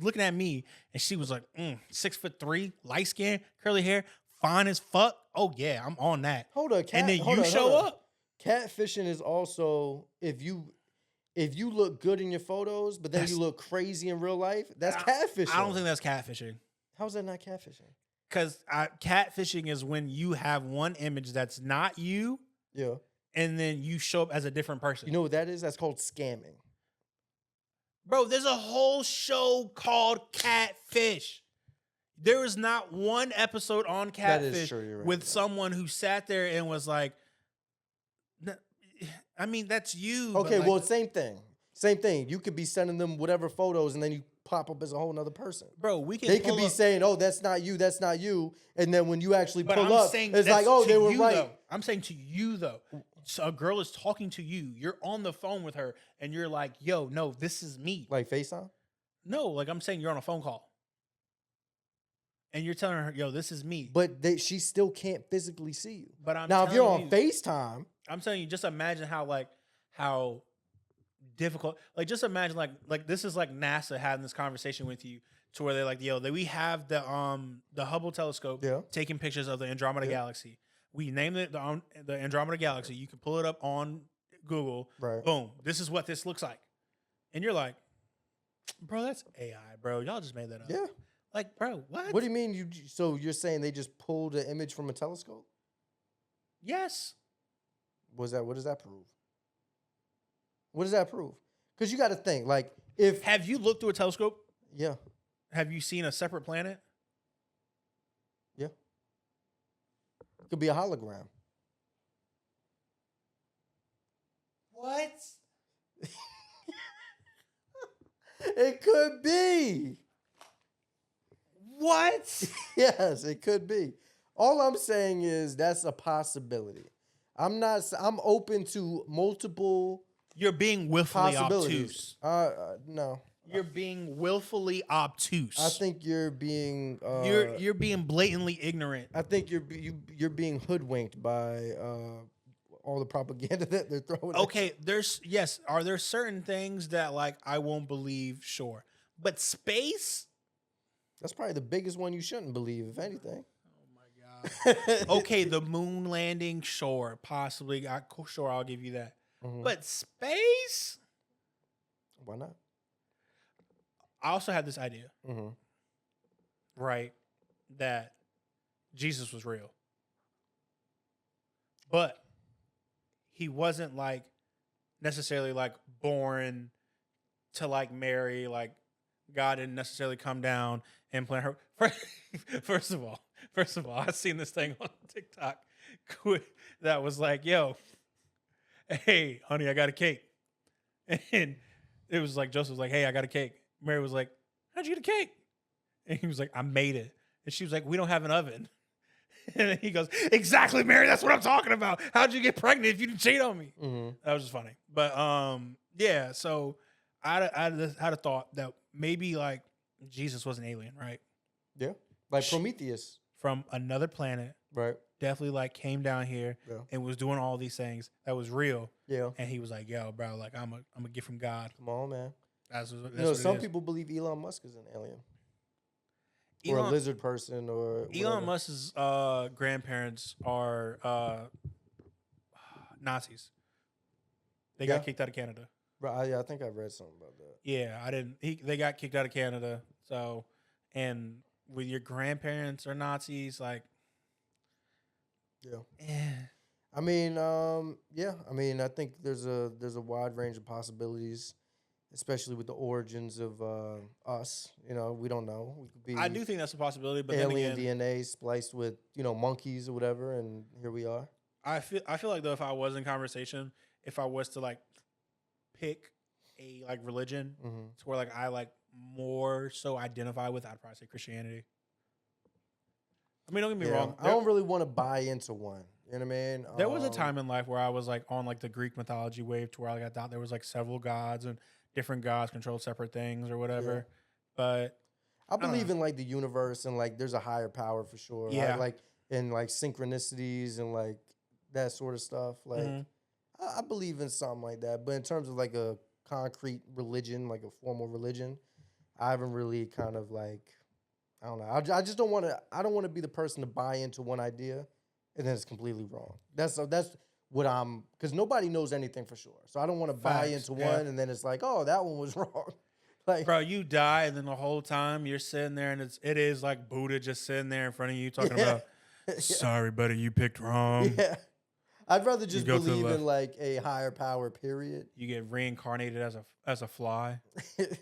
looking at me and she was like, 6'3", light skin, curly hair, fine as fuck. Oh yeah, I'm on that. Hold on, and then you show up. Catfishing is also if you look good in your photos, but then you look crazy in real life. That's catfishing. I don't think that's catfishing. How's that not catfishing? Because catfishing is when you have one image that's not you. Yeah. And then you show up as a different person. You know what that is? That's called scamming. Bro, there's a whole show called Catfish. There is not one episode on Catfish with someone who sat there and was like, I mean, that's you. Okay, well, same thing. Same thing. You could be sending them whatever photos and then you pop up as a whole nother person. Bro, they could be saying, oh, that's not you, that's not you. And then when you actually pull up, it's like, oh, they were right. Though. I'm saying to you, though. So a girl is talking to you. You're on the phone with her and you're like, yo, no, this is me. Like FaceTime? No, like I'm saying you're on a phone call. And you're telling her, yo, this is me. But she still can't physically see you. But if you're on FaceTime. I'm telling you, just imagine how difficult. Like, just imagine like this is like NASA having this conversation with you to where they're like, yo, we have the Hubble telescope taking pictures of the Andromeda galaxy. We named it the Andromeda galaxy. You can pull it up on Google. Right. Boom. This is what this looks like. And you're like, bro, that's AI, bro. Y'all just made that up. Yeah. Like, bro, what? What do you mean? So you're saying they just pulled an image from a telescope? Yes. What does that prove? What does that prove? Because you got to think, like, have you looked through a telescope? Yeah. Have you seen a separate planet? Yeah. It could be a hologram. What? It could be. What? Yes, it could be. All I'm saying is that's a possibility. I'm open to multiple. You're being willfully obtuse. No. You're being willfully obtuse. I think you're being. You're being blatantly ignorant. I think you're being hoodwinked by all the propaganda that they're throwing. Okay, are there certain things that like I won't believe? Sure, but space. That's probably the biggest one you shouldn't believe, if anything. Oh my god. Okay, the moon landing, sure, possibly. Sure, I'll give you that. Mm-hmm. But space? Why not? I also had this idea, right, that Jesus was real. But he wasn't like necessarily like born to like Mary, like God didn't necessarily come down and plant her. First of all, I seen this thing on TikTok that was like, yo, hey, honey, I got a cake. And it was like, Joseph was like, hey, I got a cake. Mary was like, how'd you get a cake? And he was like, I made it. And she was like, we don't have an oven. And he goes, exactly, Mary. That's what I'm talking about. How'd you get pregnant if you didn't cheat on me? Mm-hmm. That was just funny. But yeah. So I had a thought that maybe like Jesus was an alien, right? Yeah, like Prometheus from another planet, right? Definitely like came down here and was doing all these things that was real. Yeah, and he was like, "Yo, bro, like I'm a gift from God." Come on, man. That's some people believe Elon Musk is an alien. Or a lizard person, or whatever. Elon Musk's grandparents are Nazis. They got kicked out of Canada. Right, I think I read something about that. Yeah, I didn't. They got kicked out of Canada. So, and with your grandparents are Nazis, like, I mean, yeah. I mean, I think there's a wide range of possibilities, especially with the origins of us. We don't know. We could be. I do think that's a possibility, but alien DNA spliced with monkeys or whatever, and here we are. I feel like though, if I was in conversation, if I was to like pick a like religion to where like I like more so identify with, I'd probably say Christianity. I mean, don't get me wrong. I don't really want to buy into one. You know what I mean? There was a time in life where I was like on like the Greek mythology wave, to where like I thought there was like several gods and different gods controlled separate things or whatever. Yeah. But I believe in like the universe and like there's a higher power for sure. Yeah. Like in like synchronicities and like that sort of stuff. Like I believe in something like that. But in terms of like a concrete religion, like a formal religion, I haven't really kind of like, I don't know. I just don't want to. I don't want to be the person to buy into one idea, and then it's completely wrong. That's what I'm. Because nobody knows anything for sure. So I don't want to buy into one, and then it's like, oh, that one was wrong. Like, bro, you die, and then the whole time you're sitting there, and it is like Buddha just sitting there in front of you talking about, sorry, buddy, you picked wrong. Yeah. I'd rather just believe in like a higher power. Period. You get reincarnated as a fly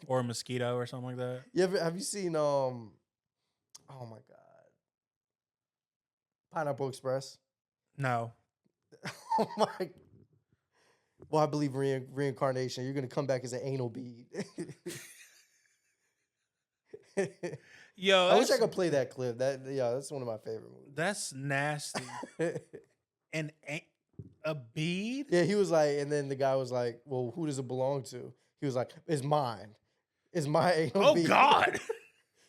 or a mosquito or something like that. Have you seen Oh my God, Pineapple Express? No. Oh my. Well, I believe in reincarnation. You're gonna come back as an anal bead. Yo, I wish I could play that clip. That's one of my favorite movies. That's nasty. And a bead? Yeah, he was like, and then the guy was like, "Well, who does it belong to?" He was like, "It's mine. It's my anal bead." Oh God.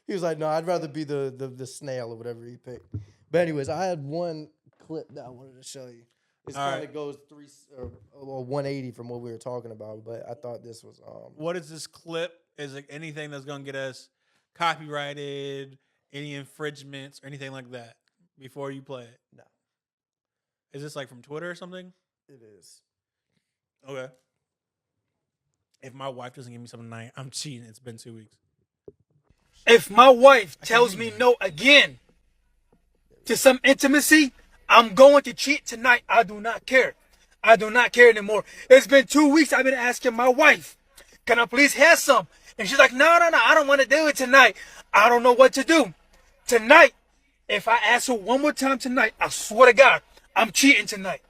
He was like, "No, I'd rather be the snail or whatever he picked." But anyways, I had one clip that I wanted to show you. It kind of goes 180 from what we were talking about, but I thought this was. What is this clip? Is it anything that's gonna get us copyrighted? Any infringements or anything like that? Before you play it, no. Is this like from Twitter or something? It is. Okay. If my wife doesn't give me something tonight, I'm cheating. It's been 2 weeks. If my wife tells me no again to some intimacy, I'm going to cheat tonight. I do not care. I do not care anymore. It's been 2 weeks. I've been asking my wife, can I please have some? And she's like, no, I don't want to do it tonight. I don't know what to do. Tonight, if I ask her one more time tonight, I swear to God, I'm cheating tonight.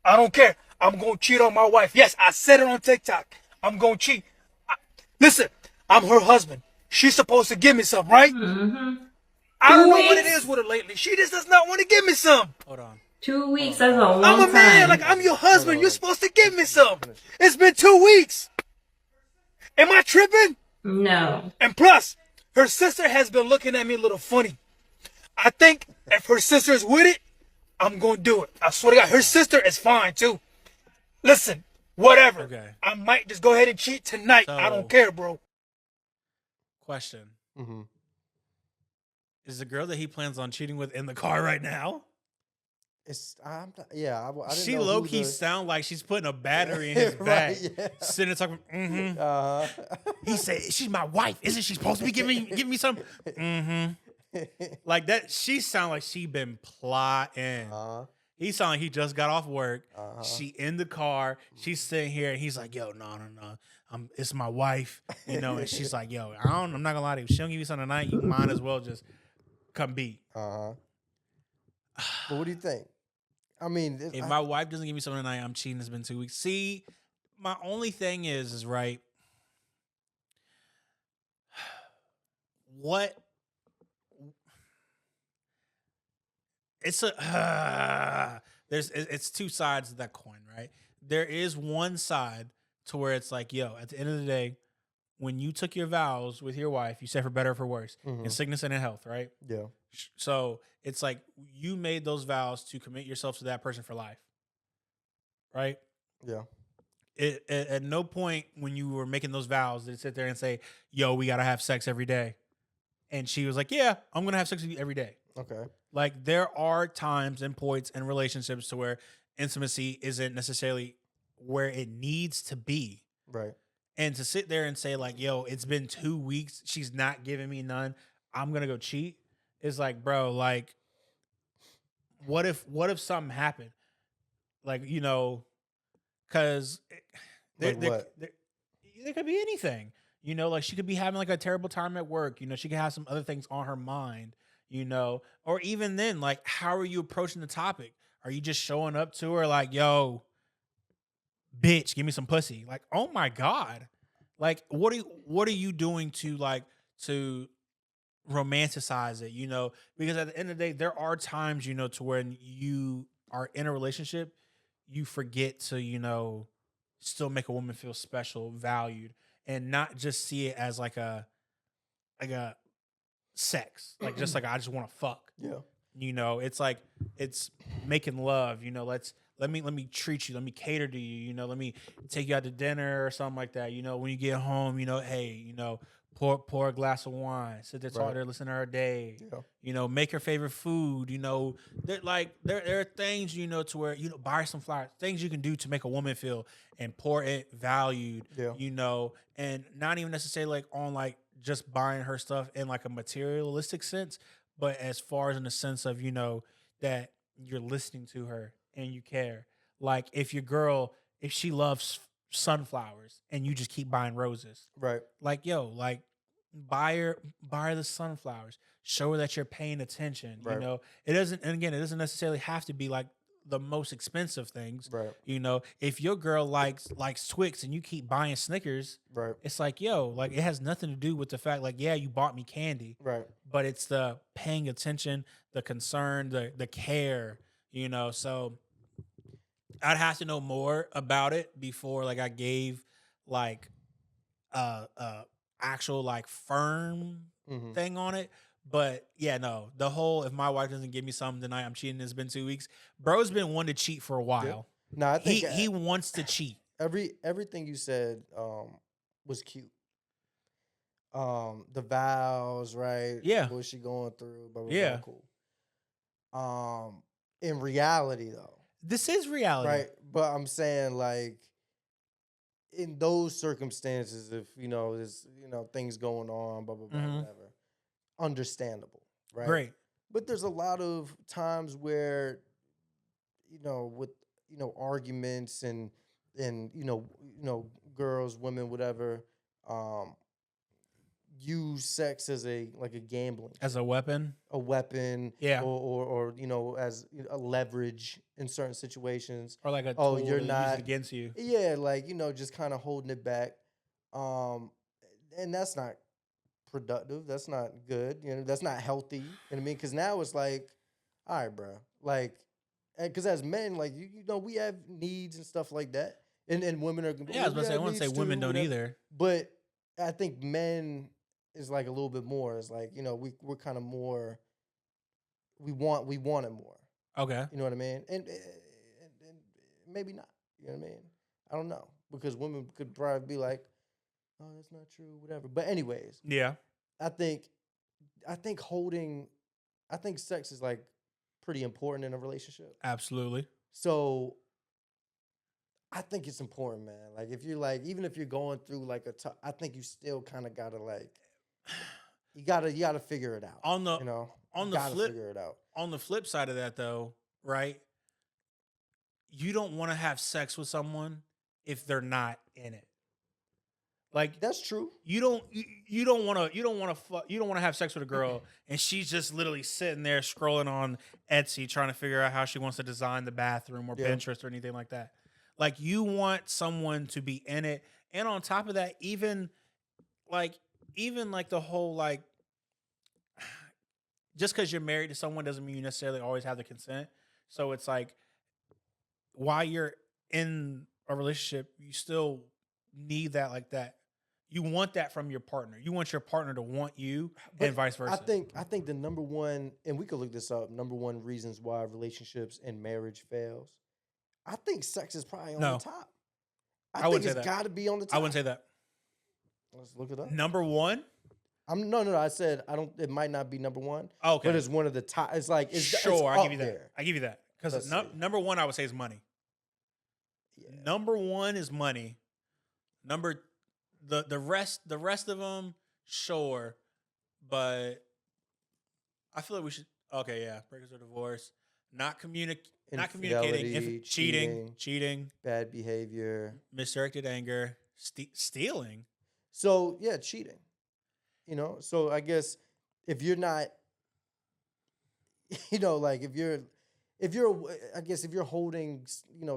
I don't care. I'm going to cheat on my wife. Yes, I said it on TikTok. I'm going to cheat. Listen, I'm her husband. She's supposed to give me some, right? Mm-hmm. I don't know what it is with her lately. She just does not want to give me some. Hold on. 2 weeks, that's a long time. I'm a man. Like, I'm your husband. You're supposed to give me some. It's been 2 weeks. Am I tripping? No. And plus, her sister has been looking at me a little funny. I think if her sister is with it, I'm going to do it. I swear to God, her sister is fine, too. Listen, whatever. Okay. I might just go ahead and cheat tonight. I don't care, bro. Question. Mm-hmm. Is the girl that he plans on cheating with in the car right now? I didn't she know low-key sound like she's putting a battery in his back. Yeah. Sitting there talking, He said, she's my wife. Isn't she supposed to be giving me some? Like that, she sound like she been plotting. He sound like he just got off work. She in the car. She's sitting here, and he's like, "Yo, no. It's my wife, And she's like, "Yo, I'm not gonna lie to you. If she don't give you something tonight, you might as well just come beat." But what do you think? I mean, if my wife doesn't give me something tonight, I'm cheating. It's been 2 weeks. See, my only thing is right. What? it's two sides of that coin, right? There is one side to where it's like, yo, at the end of the day, when you took your vows with your wife, you said for better or for worse, in sickness and in health, right? Yeah. So it's like you made those vows to commit yourself to that person for life, right? Yeah. At no point when you were making those vows did it sit there and say, yo, we got to have sex every day. And she was like, yeah, I'm going to have sex with you every day. Okay. Like there are times and points and relationships to where intimacy isn't necessarily where it needs to be. Right. And to sit there and say like, yo, it's been 2 weeks, she's not giving me none, I'm going to go cheat. Is like, bro, like, what if something happened? Like, you know, because there could be anything. You know, like she could be having like a terrible time at work. You know, she could have some other things on her mind, you know, or even then, like, how are you approaching the topic? Are you just showing up to her like, yo, bitch, give me some pussy? Like, oh my God. Like, what are you doing to romanticize it, you know? Because at the end of the day, there are times, you know, to when you are in a relationship, you forget to, you know, still make a woman feel special, valued, and not just see it as like a sex, like just like I just want to fuck. Yeah. You know, it's like it's making love. You know, let me treat you, let me cater to you. You know, let me take you out to dinner or something like that. You know, when you get home, you know, hey, you know, pour a glass of wine, sit there, talk to her, listen to her day. Yeah. You know, make her favorite food. You know, there are things, you know, to where, you know, buy her some flowers, things you can do to make a woman feel important, valued. Yeah. You know, and not even necessarily like on like just buying her stuff in like a materialistic sense, but as far as in the sense of, you know, that you're listening to her and you care. Like if your girl, if she loves sunflowers and you just keep buying roses, Right. like, yo, like buy her the sunflowers. Show her that you're paying attention. Right. You know, it doesn't, and again, it doesn't necessarily have to be like the most expensive things. Right. You know, if your girl likes Twix and you keep buying Snickers, Right. it's like, yo, like it has nothing to do with the fact like, yeah, you bought me candy. Right. But it's the paying attention, the concern, the care, you know. So I'd have to know more about it before like I gave like actual like firm thing on it. But yeah, no, the whole if my wife doesn't give me something tonight, I'm cheating. It's been 2 weeks. Bro's been one to cheat for a while. Yeah. No, I think he wants to cheat. Everything you said was cute. The vows, right? Yeah. What she going through? Blah, blah, Yeah. blah, cool. In reality, though, This is reality, right? But I'm saying, like, in those circumstances, if you know there's things going on, blah blah blah, whatever, understandable, right? Great. But there's a lot of times where, with arguments and girls, women, whatever, use sex as a gambling, as a weapon, yeah, or as a leverage in certain situations, or like a tool you're to not use it against you. Yeah, like just kind of holding it back, and that's not productive. That's not good. That's not healthy. You know what I mean? Because now it's like, all right, bro, like, because as men, like we have needs and stuff like that, and women are. Yeah, I was about to say, I wouldn't say women don't either, but I think men is like a little bit more. It's like we're kind of more. We want it more. Okay, you know what I mean, and maybe not. You know what I mean? I don't know, because women could probably be like, "Oh, that's not true," whatever. But anyways, yeah, I think sex is like pretty important in a relationship. Absolutely. So I think it's important, man. Like if you're like, even if you're going through like I think you still kind of gotta like, you gotta figure it out. On the flip, figure it out. On the flip side of that, though, right? You don't want to have sex with someone if they're not in it. Like that's true. You don't want to have sex with a girl and she's just literally sitting there scrolling on Etsy trying to figure out how she wants to design the bathroom or Pinterest or anything like that. Like you want someone to be in it, and on top of that, even like the whole like just because you're married to someone doesn't mean you necessarily always have the consent. So it's like while you're in a relationship, you still need that like that. You want that from your partner. You want your partner to want you and vice versa. I think the number one, and we could look this up, number one reasons why relationships and marriage fails. I think sex is probably on the top. I think it's got to be on the top. I wouldn't say that. Let's look it up. Number one? No. I said I don't. It might not be number one. Okay, but it's one of the top. It's like it's I give you that. there. I give you that because number one I would say is money. Yeah. Number one is money. The rest of them, sure, but I feel like we should. Okay, yeah, breakups or divorce, not communicating, cheating, bad behavior, misdirected anger, stealing. So yeah, cheating. So I guess if you're not, like if you're, I guess if you're holding,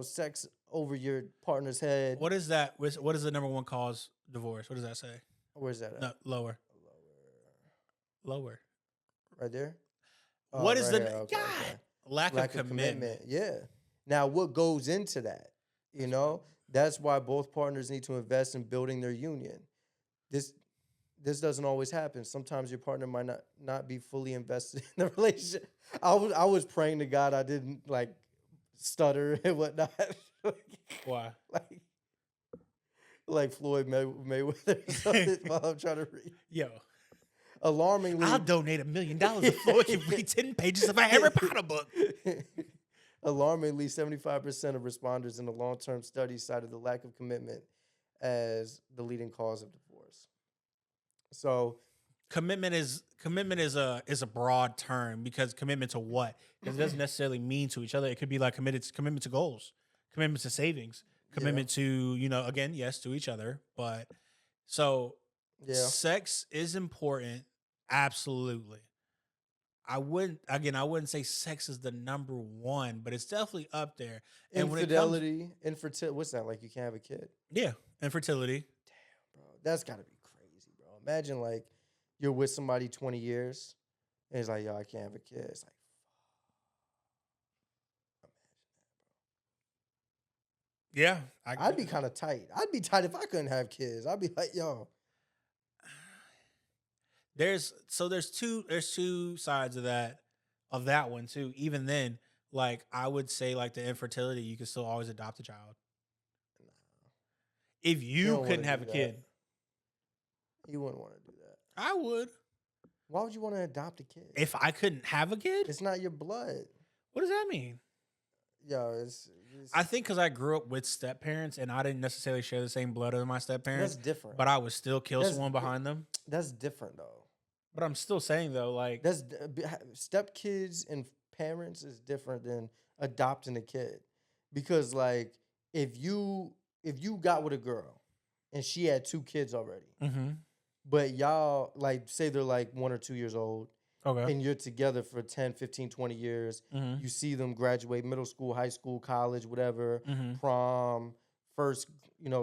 sex over your partner's head. What is that? What is the number one cause divorce? What does that say? Where's that at? No, lower. Right there? What is right the okay, God? Okay. Lack of commitment. Yeah. Now, what goes into that? That's why both partners need to invest in building their union. This doesn't always happen. Sometimes your partner might not be fully invested in the relationship. I was praying to God I didn't like stutter and whatnot. Why? Like Floyd Mayweather or something while I'm trying to read. Yo. Alarmingly, I'll donate $1 million if Floyd can read 10 pages of a Harry Potter book. Alarmingly, 75% of responders in the long-term study cited the lack of commitment as the leading cause of divorce. So, commitment is a broad term because commitment to what? Because it doesn't necessarily mean to each other. It could be like commitment to goals, commitment to savings, commitment to again, yes, to each other. But sex is important, absolutely. I wouldn't say sex is the number one, but it's definitely up there. And infidelity, infertility. What's that? Like you can't have a kid? Yeah, infertility. Damn, bro, that's got to be crazy, bro. Imagine like you're with somebody 20 years, and it's like, yo, I can't have a kid. It's like, yeah, I'd be kind of tight. I'd be tight if I couldn't have kids. I'd be like, yo. There's two sides of that one too. Even then, like I would say, like the infertility, you could still always adopt a child. No. If you couldn't have a kid, you wouldn't want to do that. I would. Why would you want to adopt a kid? If I couldn't have a kid, it's not your blood. What does that mean? Yo, I think because I grew up with step parents and I didn't necessarily share the same blood as my step parents. That's different. But I would still kill someone behind them. That's different though. But I'm still saying though, like that's step kids and parents is different than adopting a kid, because like if you got with a girl and she had 2 kids already, but y'all like say they're like 1 or 2 years old, okay, and you're together for 10, 15, 20 years, you see them graduate middle school, high school, college, whatever, prom, first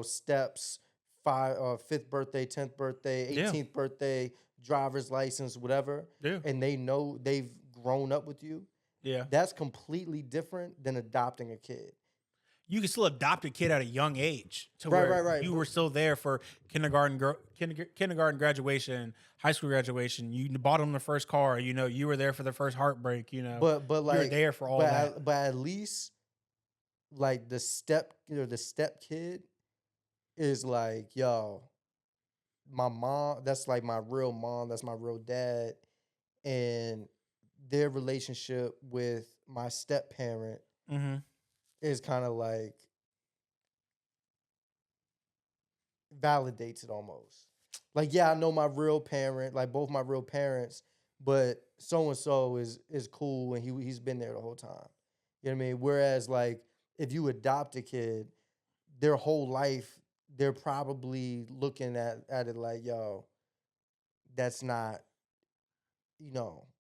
steps, 5th birthday, 10th birthday, 18th birthday, driver's license, whatever, and they know they've grown up with you, that's completely different than adopting a kid. You can still adopt a kid at a young age to right. You were still there for kindergarten graduation, high school graduation. You bought them the first car. You were there for the first heartbreak. But like you're there for all that. But at least like the step kid is like, yo, my mom, that's like my real mom, that's my real dad, and their relationship with my step parent is kind of like validates it almost. Like, yeah, I know my real parent, like both my real parents, but so and so is cool and he's been there the whole time. You know what I mean? Whereas like if you adopt a kid, their whole life they're probably looking at it like, yo, that's not,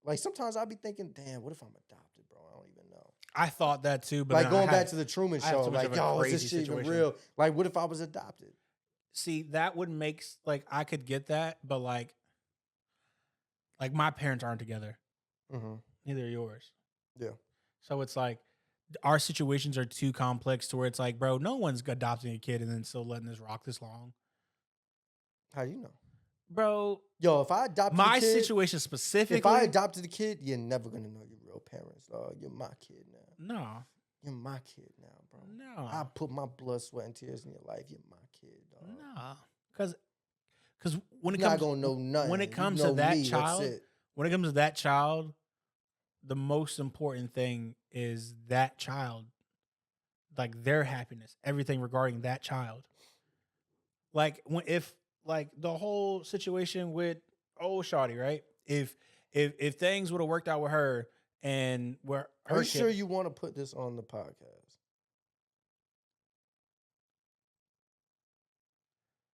like sometimes I'll be thinking, damn, what if I'm adopted, bro? I don't even know. I thought that too, but like going back to the Truman Show, like, yo, is this shit even real? Like, what if I was adopted? See, that would make, like, I could get that, but like my parents aren't together. Neither are yours. Yeah. So it's like our situations are too complex to where it's like, bro, no one's adopting a kid and then still letting this rock this long. How do you know? Bro, yo, if I adopted my a kid, situation specifically, if I adopted a kid, you're never gonna know your real parents. You're my kid now. No. You're my kid now, bro. No. I put my blood, sweat, and tears in your life. You're my kid, dog. No. Because when it You're comes not gonna know nothing. when it comes you know to that me, child, that's it. when it comes to that child, the most important thing is that child, like their happiness, everything regarding that child. Like if like the whole situation with old Shawty, right? If things would have worked out with her and where her Are you sure you want to put this on the podcast?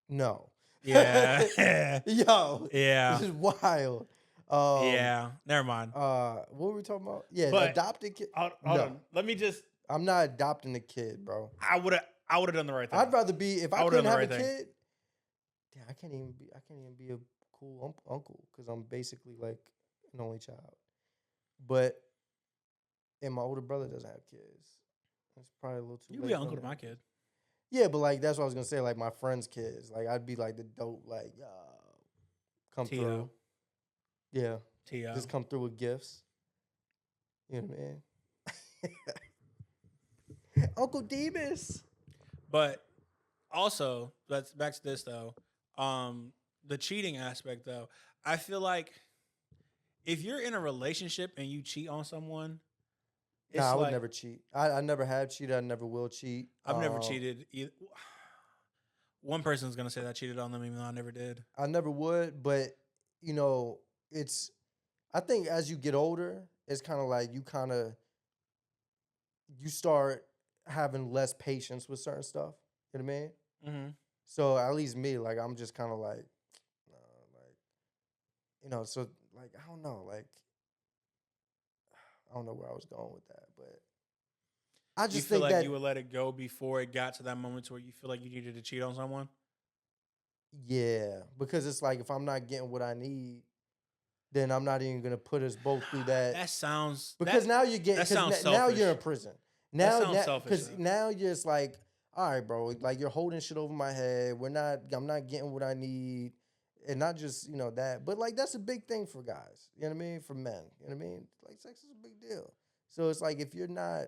No. Yeah. Yo. Yeah. This is wild. Yeah. Never mind. What were we talking about? Yeah, But adopted kid. Hold No. on. Let me just. I'm not adopting a kid, bro. I would have done the right thing. I'd rather be if I would've couldn't done have the a right thing. kid. Damn, I can't even be a cool uncle because I'm basically like an only child. But and my older brother doesn't have kids. It's probably a little too You late. be an for uncle him to my have kid. Yeah, but like that's what I was gonna say. Like my friends' kids, like I'd be like the dope, like come T.O. through. Yeah, T.O. just come through with gifts. You know what I mean? Uncle Demas. But also, let's back to this though. The cheating aspect though. I feel like if you're in a relationship and you cheat on someone, it's Nah, I would like, never cheat. I never have cheated. I never will cheat. I've never cheated either. One person's gonna say that I cheated on them, even though I never did. I never would, but you know, it's. I think as you get older, it's kind of like you start having less patience with certain stuff. You know what I mean? Mm-hmm. So at least me, like I'm just kind of like, so like I don't know, like I don't know where I was going with that, but I just you feel think like that you would let it go before it got to that moment to where you feel like you needed to cheat on someone. yeah, because it's like if I'm not getting what I need, then I'm not even gonna put us both through that. That sounds Because now you're getting. that sounds Now you're in selfish. prison. That sounds selfish, Because though. now you're just like, all right, bro. Like you're holding shit over my head. I'm not getting what I need, and not just that, but like that's a big thing for guys. You know what I mean? For men. You know what I mean? Like sex is a big deal. So it's like if you're not,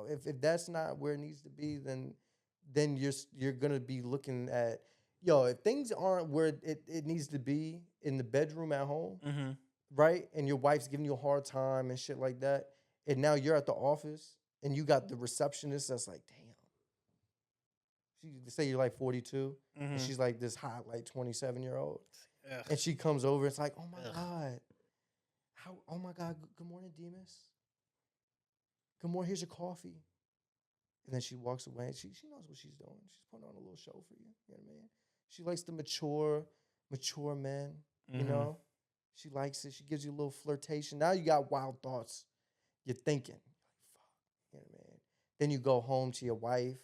if that's not where it needs to be, then you're gonna be looking at. If things aren't where it needs to be in the bedroom at home, Mm-hmm. right? And your wife's giving you a hard time and shit like that, and now you're at the office and you got the receptionist that's like, damn. She say you're like 42, and she's like this hot, like 27-year-old, and she comes over. It's like, oh my god, oh my god, good morning, Demas. Good morning. Here's your coffee. And then she walks away. And she knows what she's doing. She's putting on a little show for you. You know what I mean? She likes the mature men. Mm-hmm. You know, she likes it. She gives you a little flirtation. Now you got wild thoughts. You're thinking, like, fuck. You know what I mean? Then you go home to your wife.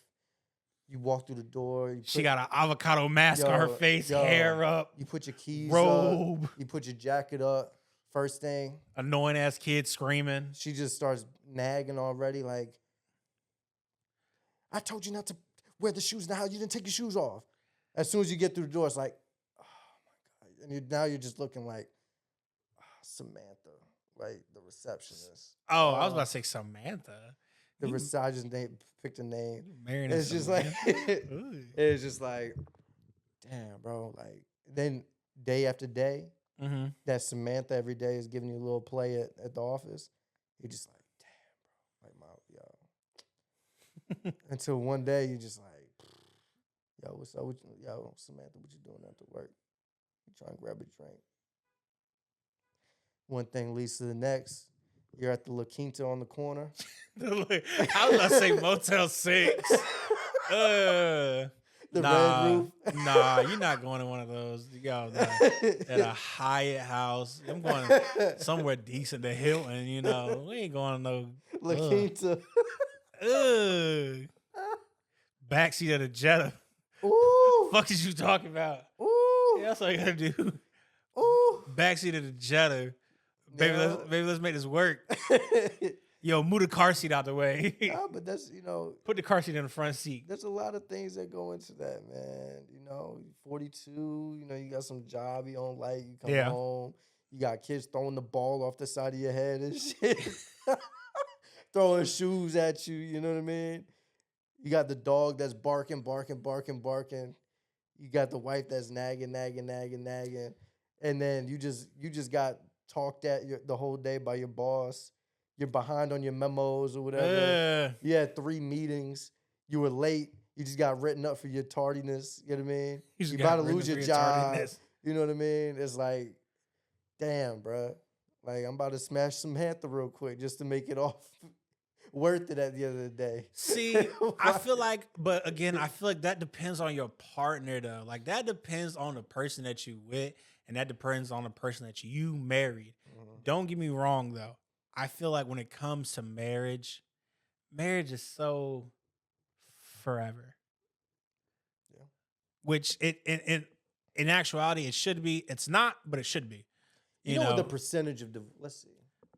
You walk through the door. She got an avocado mask on her face, hair up. You put your keys robe. up. You put your jacket up. First thing. Annoying ass kid screaming. She just starts nagging already, like, I told you not to wear the shoes in the house. You didn't take your shoes off. As soon as you get through the door, it's like, oh my God. And now you're just looking like Samantha, like the receptionist. Oh, I was about to say Samantha. I just picked a name. Marrying It's just like, it's just like, damn, bro. Like, then day after day, that Samantha every day is giving you a little play at the office. You're just like, damn, bro. Like, yo. Until one day you just like, yo, what's up with you? Yo, Samantha, what you doing after work? You trying to grab a drink. One thing leads to the next. You're at the La Quinta on the corner. I was about to say Motel 6. The nah, red roof. Nah, you're not going to one of those. Yo, at a Hyatt house. I'm going somewhere decent, the Hilton, We ain't going to no La Quinta. Backseat of the Jetta. Ooh. Fuck is you talking about? Ooh. Yeah, that's all you gotta do. Ooh. Backseat of the Jetta. Baby, let's make this work. Yo, move the car seat out the way. Nah, but that's, put the car seat in the front seat. There's a lot of things that go into that, man. 42, you got some job you don't like. You come home, you got kids throwing the ball off the side of your head and shit. Throwing shoes at you, you know what I mean? You got the dog that's barking. You got the wife that's nagging. And then you just got talked at the whole day by your boss. You're behind on your memos or whatever. You had 3 meetings. You were late. You just got written up for your tardiness. You know what I mean? You about to lose your job. You know what I mean? It's like, damn, bro. Like, I'm about to smash some Hantha real quick just to make it off worth it at the end of the day. See, I feel like that depends on your partner, though. Like, that depends on the person that you with, and that depends on the person that you married. Mm-hmm. Don't get me wrong, though. I feel like when it comes to marriage is so forever. Yeah. Which in actuality it should be. It's not, but it should be. You know what the percentage of let's see.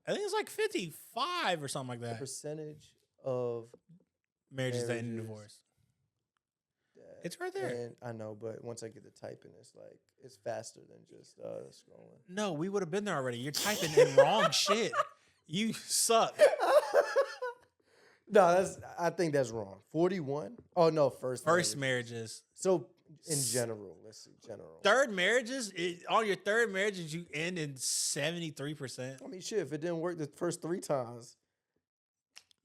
I think it's like 55 or something like that. The percentage of marriages that end in divorce. It's right there. And I know, but once I get to typing, it's faster than just scrolling. No, we would have been there already. You're typing in wrong shit. You suck. No, I think that's wrong. 41? Oh no, first marriages. So in general, let's see, general. Third marriages, all your third marriages, you end in 73%. I mean, shit, if it didn't work the first 3 times,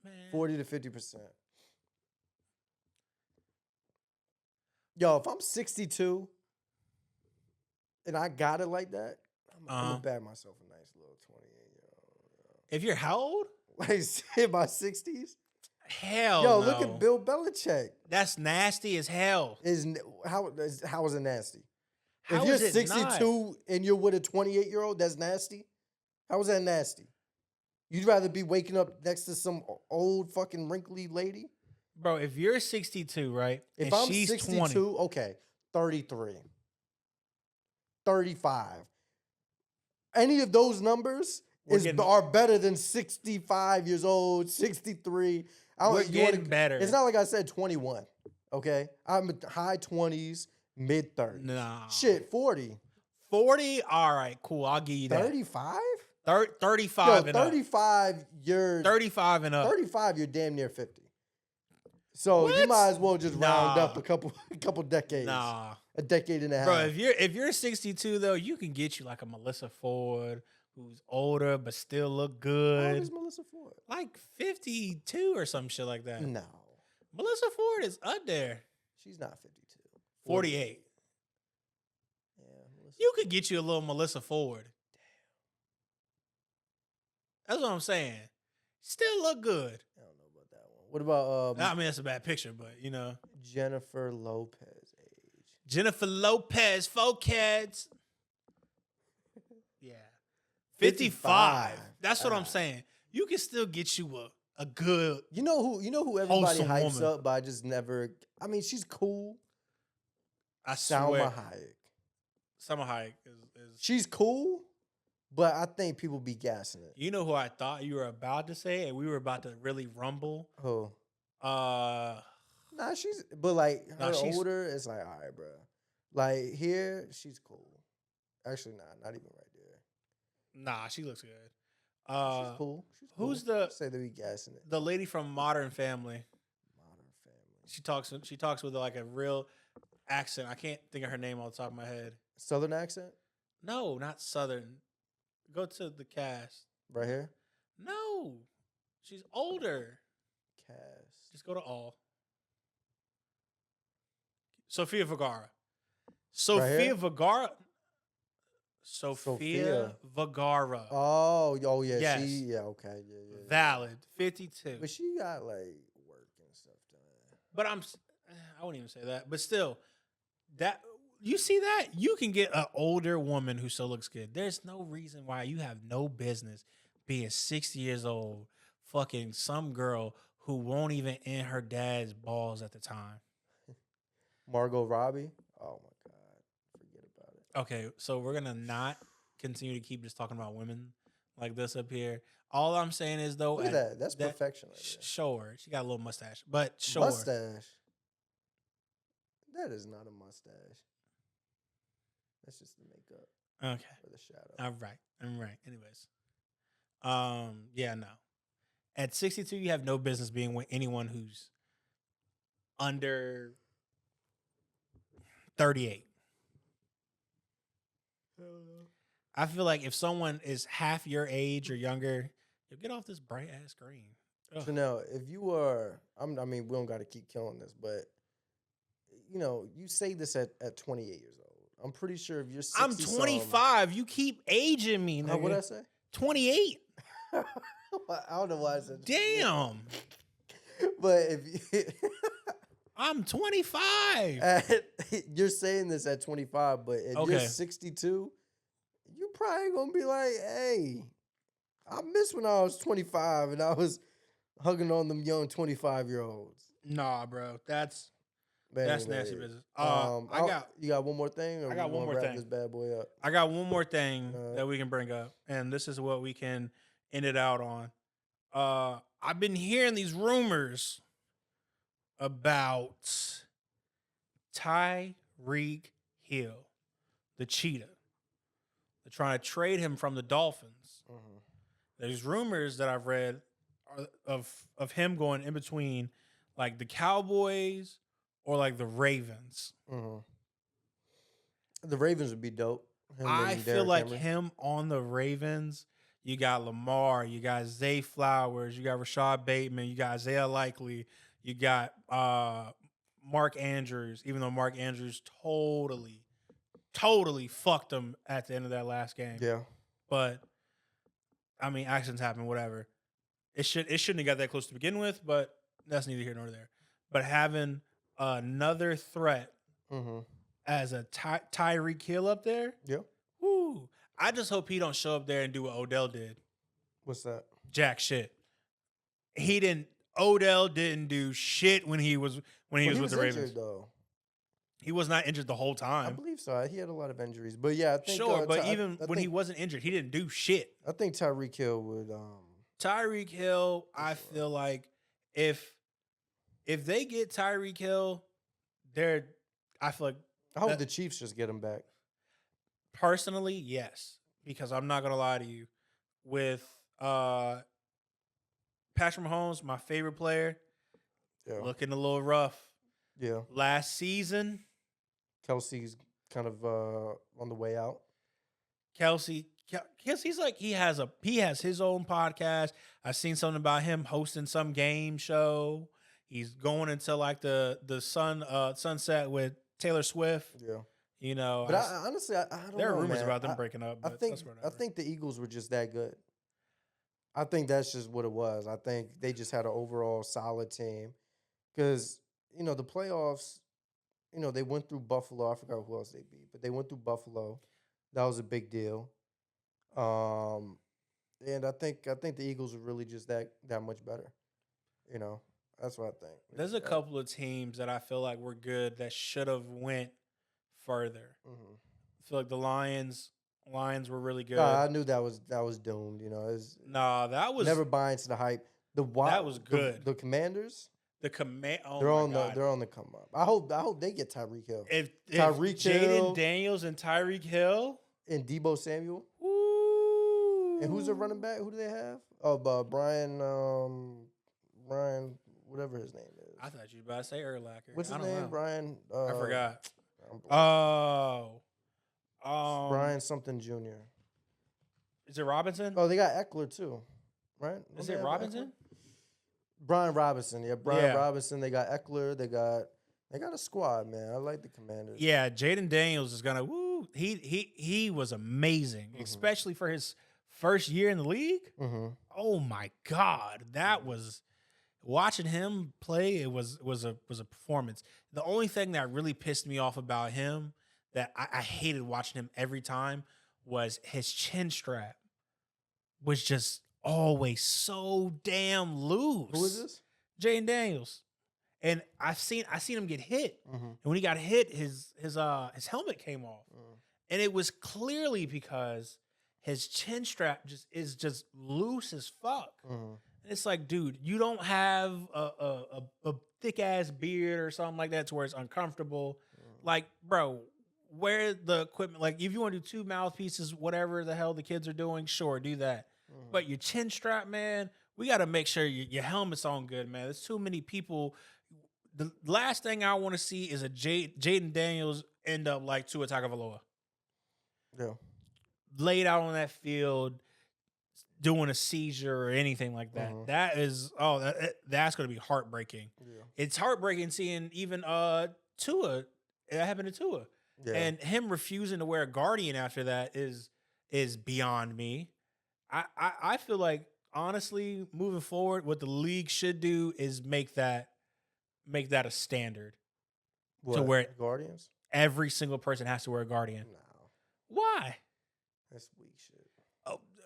man. 40 to 50%. Yo, if I'm 62 and I got it like that, I'm gonna bag myself a nice little 28-year-old. If you're how old? Like in my 60s? Hell Yo, no. look at Bill Belichick. That's nasty as hell. How is it nasty? How if you're is it 62 not? And you're with a 28-year-old, that's nasty? How is that nasty? You'd rather be waking up next to some old fucking wrinkly lady? Bro, if you're 62, right? If and I'm she's 62, 20. okay, 33, 35. Any of those numbers are better than 65 years old, 63. We're getting better. It's not like I said 21, okay? I'm high 20s, mid 30s. Nah. Shit, 40. 40? All right, cool. I'll give you that. 35? 35 and 35, up. you're 35 and up. 35, you're damn near 50. So you might as well just round up a couple decades. Nah. A decade and a half. Bro, if you're 62 though, you can get you like a Melissa Ford who's older but still look good. How old is Melissa Ford? Like 52 or some shit like that. No. Melissa Ford is up there. She's not 52. 48. Yeah. You could get you a little Melissa Ford. Damn. That's what I'm saying. Still look good. I don't know about that one. What about I mean, that's a bad picture, but you know. Jennifer Lopez age. Jennifer Lopez, 4 kids. Yeah. 55. That's what I'm saying. You can still get you a good. You know who everybody hypes woman. up, but I just never. I mean, she's cool. I Salma swear. Hayek. Salma Hayek is. She's cool, but I think people be gassing it. You know who I thought you were about to say, and we were about to really rumble. Who? Nah, she's. But she's older. It's like, all right, bro. Like here, she's cool. Actually, not even right there. Nah, she looks good. She's cool. Who's the? Say that we gassing it. The lady from Modern Family. She talks with like a real accent. I can't think of her name off the top of my head. Southern accent? No, not Southern. Go to the cast. Right here? No. She's older. Cast. Just go to all. Sofia Vergara. Sofia Vergara. Sophia Vergara. Oh yeah. Yes. Okay. Yeah. Valid. 52. But she got like work and stuff done. But I wouldn't even say that. But still, that you see that? You can get an older woman who still looks good. There's no reason why you have no business being 60 years old, fucking some girl who won't even end her dad's balls at the time. Margot Robbie? Oh my God. Forget about it. Okay, so we're gonna not continue to keep just talking about women like this up here. All I'm saying is though, Look at that. That's perfection. Sure, she got a little mustache, but sure. Mustache. That is not a mustache. That's just the makeup. Okay. Or the shadow. I'm right. Anyways, yeah, no. At 62, you have no business being with anyone who's under 38. I feel like if someone is half your age or younger, you'll get off this bright ass screen. Ugh. So now, if you are, I mean, we don't got to keep killing this, but you say this at 28 years old. I'm pretty sure if you're 60 I'm 25. You keep aging me. Nigga. What did I say? 28. I don't know why I said. Damn. But if you I'm 25. You're saying this at 25, but if you're 62, you probably gonna be like, "Hey, I miss when I was 25 and I was hugging on them young 25-year-olds." Nah, bro, that's Anyways, nasty business. You got one more thing? Or I got one more thing. This bad boy up. I got one more thing that we can bring up, and this is what we can end it out on. I've been hearing these rumors about Tyreek Hill, the cheetah. They're trying to trade him from the Dolphins. Mm-hmm. There's rumors that I've read of him going in between like the Cowboys or like the Ravens. Mm-hmm. The Ravens would be dope. I feel like him on the Ravens. You got Lamar, you got Zay Flowers, you got Rashad Bateman, you got Isaiah Likely, you got Mark Andrews, even though Mark Andrews totally fucked him at the end of that last game. Yeah. But I mean, accidents happen, whatever. It shouldn't have got that close to begin with, but that's neither here nor there. But having another threat as a Tyreek Hill up there, woo. I just hope he don't show up there and do what Odell did. What's that? Jack shit. Odell didn't do shit when he was with the Ravens. Injured, though. He was not injured the whole time. I believe so. He had a lot of injuries. But yeah, I think sure, but even when he wasn't injured, he didn't do shit. I think Tyreek Hill would Tyreek Hill, I feel like if they get Tyreek Hill, I feel like I hope the Chiefs just get him back. Personally, yes. Because I'm not gonna lie to you. With Patrick Mahomes, my favorite player, looking a little rough. Yeah. Last season, Kelsey's kind of on the way out. Kelsey's like he has his own podcast. I've seen something about him hosting some game show. He's going into like the sunset with Taylor Swift. Yeah. But honestly, I don't know. There are rumors man. about them breaking up. I think the Eagles were just that good. I think that's just what it was. I think they just had an overall solid team. Because, the playoffs, they went through Buffalo. I forgot who else they beat, but they went through Buffalo. That was a big deal. And I think the Eagles were really just that much better. That's what I think. There's a couple of teams that I feel like were good that should have went further. Mm-hmm. I feel like the Lions were really good. I knew that was doomed. That was never buy into the hype. That was good. The Commanders. They're on the come up. I hope they get Tyreek Hill. If Jaden Daniels and Tyreek Hill and Deebo Samuel. Ooh. And who's the running back? Who do they have? Oh, Brian, whatever his name is. I thought you were about to say Urlacher. What's his name? Brian. I forgot. Brian something Jr. Is it Robinson? Oh, they got Eckler too, right? Is it Robinson? Brian Robinson, yeah, Robinson. They got Eckler. They got a squad, man. I like the Commanders. Yeah, Jaden Daniels is gonna woo. He was amazing, especially for his first year in the league. Mm-hmm. Oh my God, that was watching him play. It was a performance. The only thing that really pissed me off about him that I hated watching him every time was his chin strap was just always so damn loose. Who is this? Jaden Daniels. And I seen him get hit. Mm-hmm. And when he got hit, his helmet came off. Mm. And it was clearly because his chin strap is just loose as fuck. Mm-hmm. And it's like, dude, you don't have a thick ass beard or something like that to where it's uncomfortable. Like, bro, wear the equipment. Like, if you want to do 2 mouthpieces, whatever the hell the kids are doing, sure, do that. But your chin strap, man, we got to make sure your helmet's on good, man. There's too many people. The last thing I want to see is a Jaden Daniels end up like Tua Tagovailoa. Yeah. Laid out on that field, doing a seizure or anything like that. Mhm. That is, that's going to be heartbreaking. Yeah. It's heartbreaking seeing even Tua. That happened to Tua. Yeah. And him refusing to wear a Guardian after that is beyond me. I feel like, honestly, moving forward, what the league should do is make that a standard. What, where Guardians? Every single person has to wear a Guardian. No, Why? that's weak shit.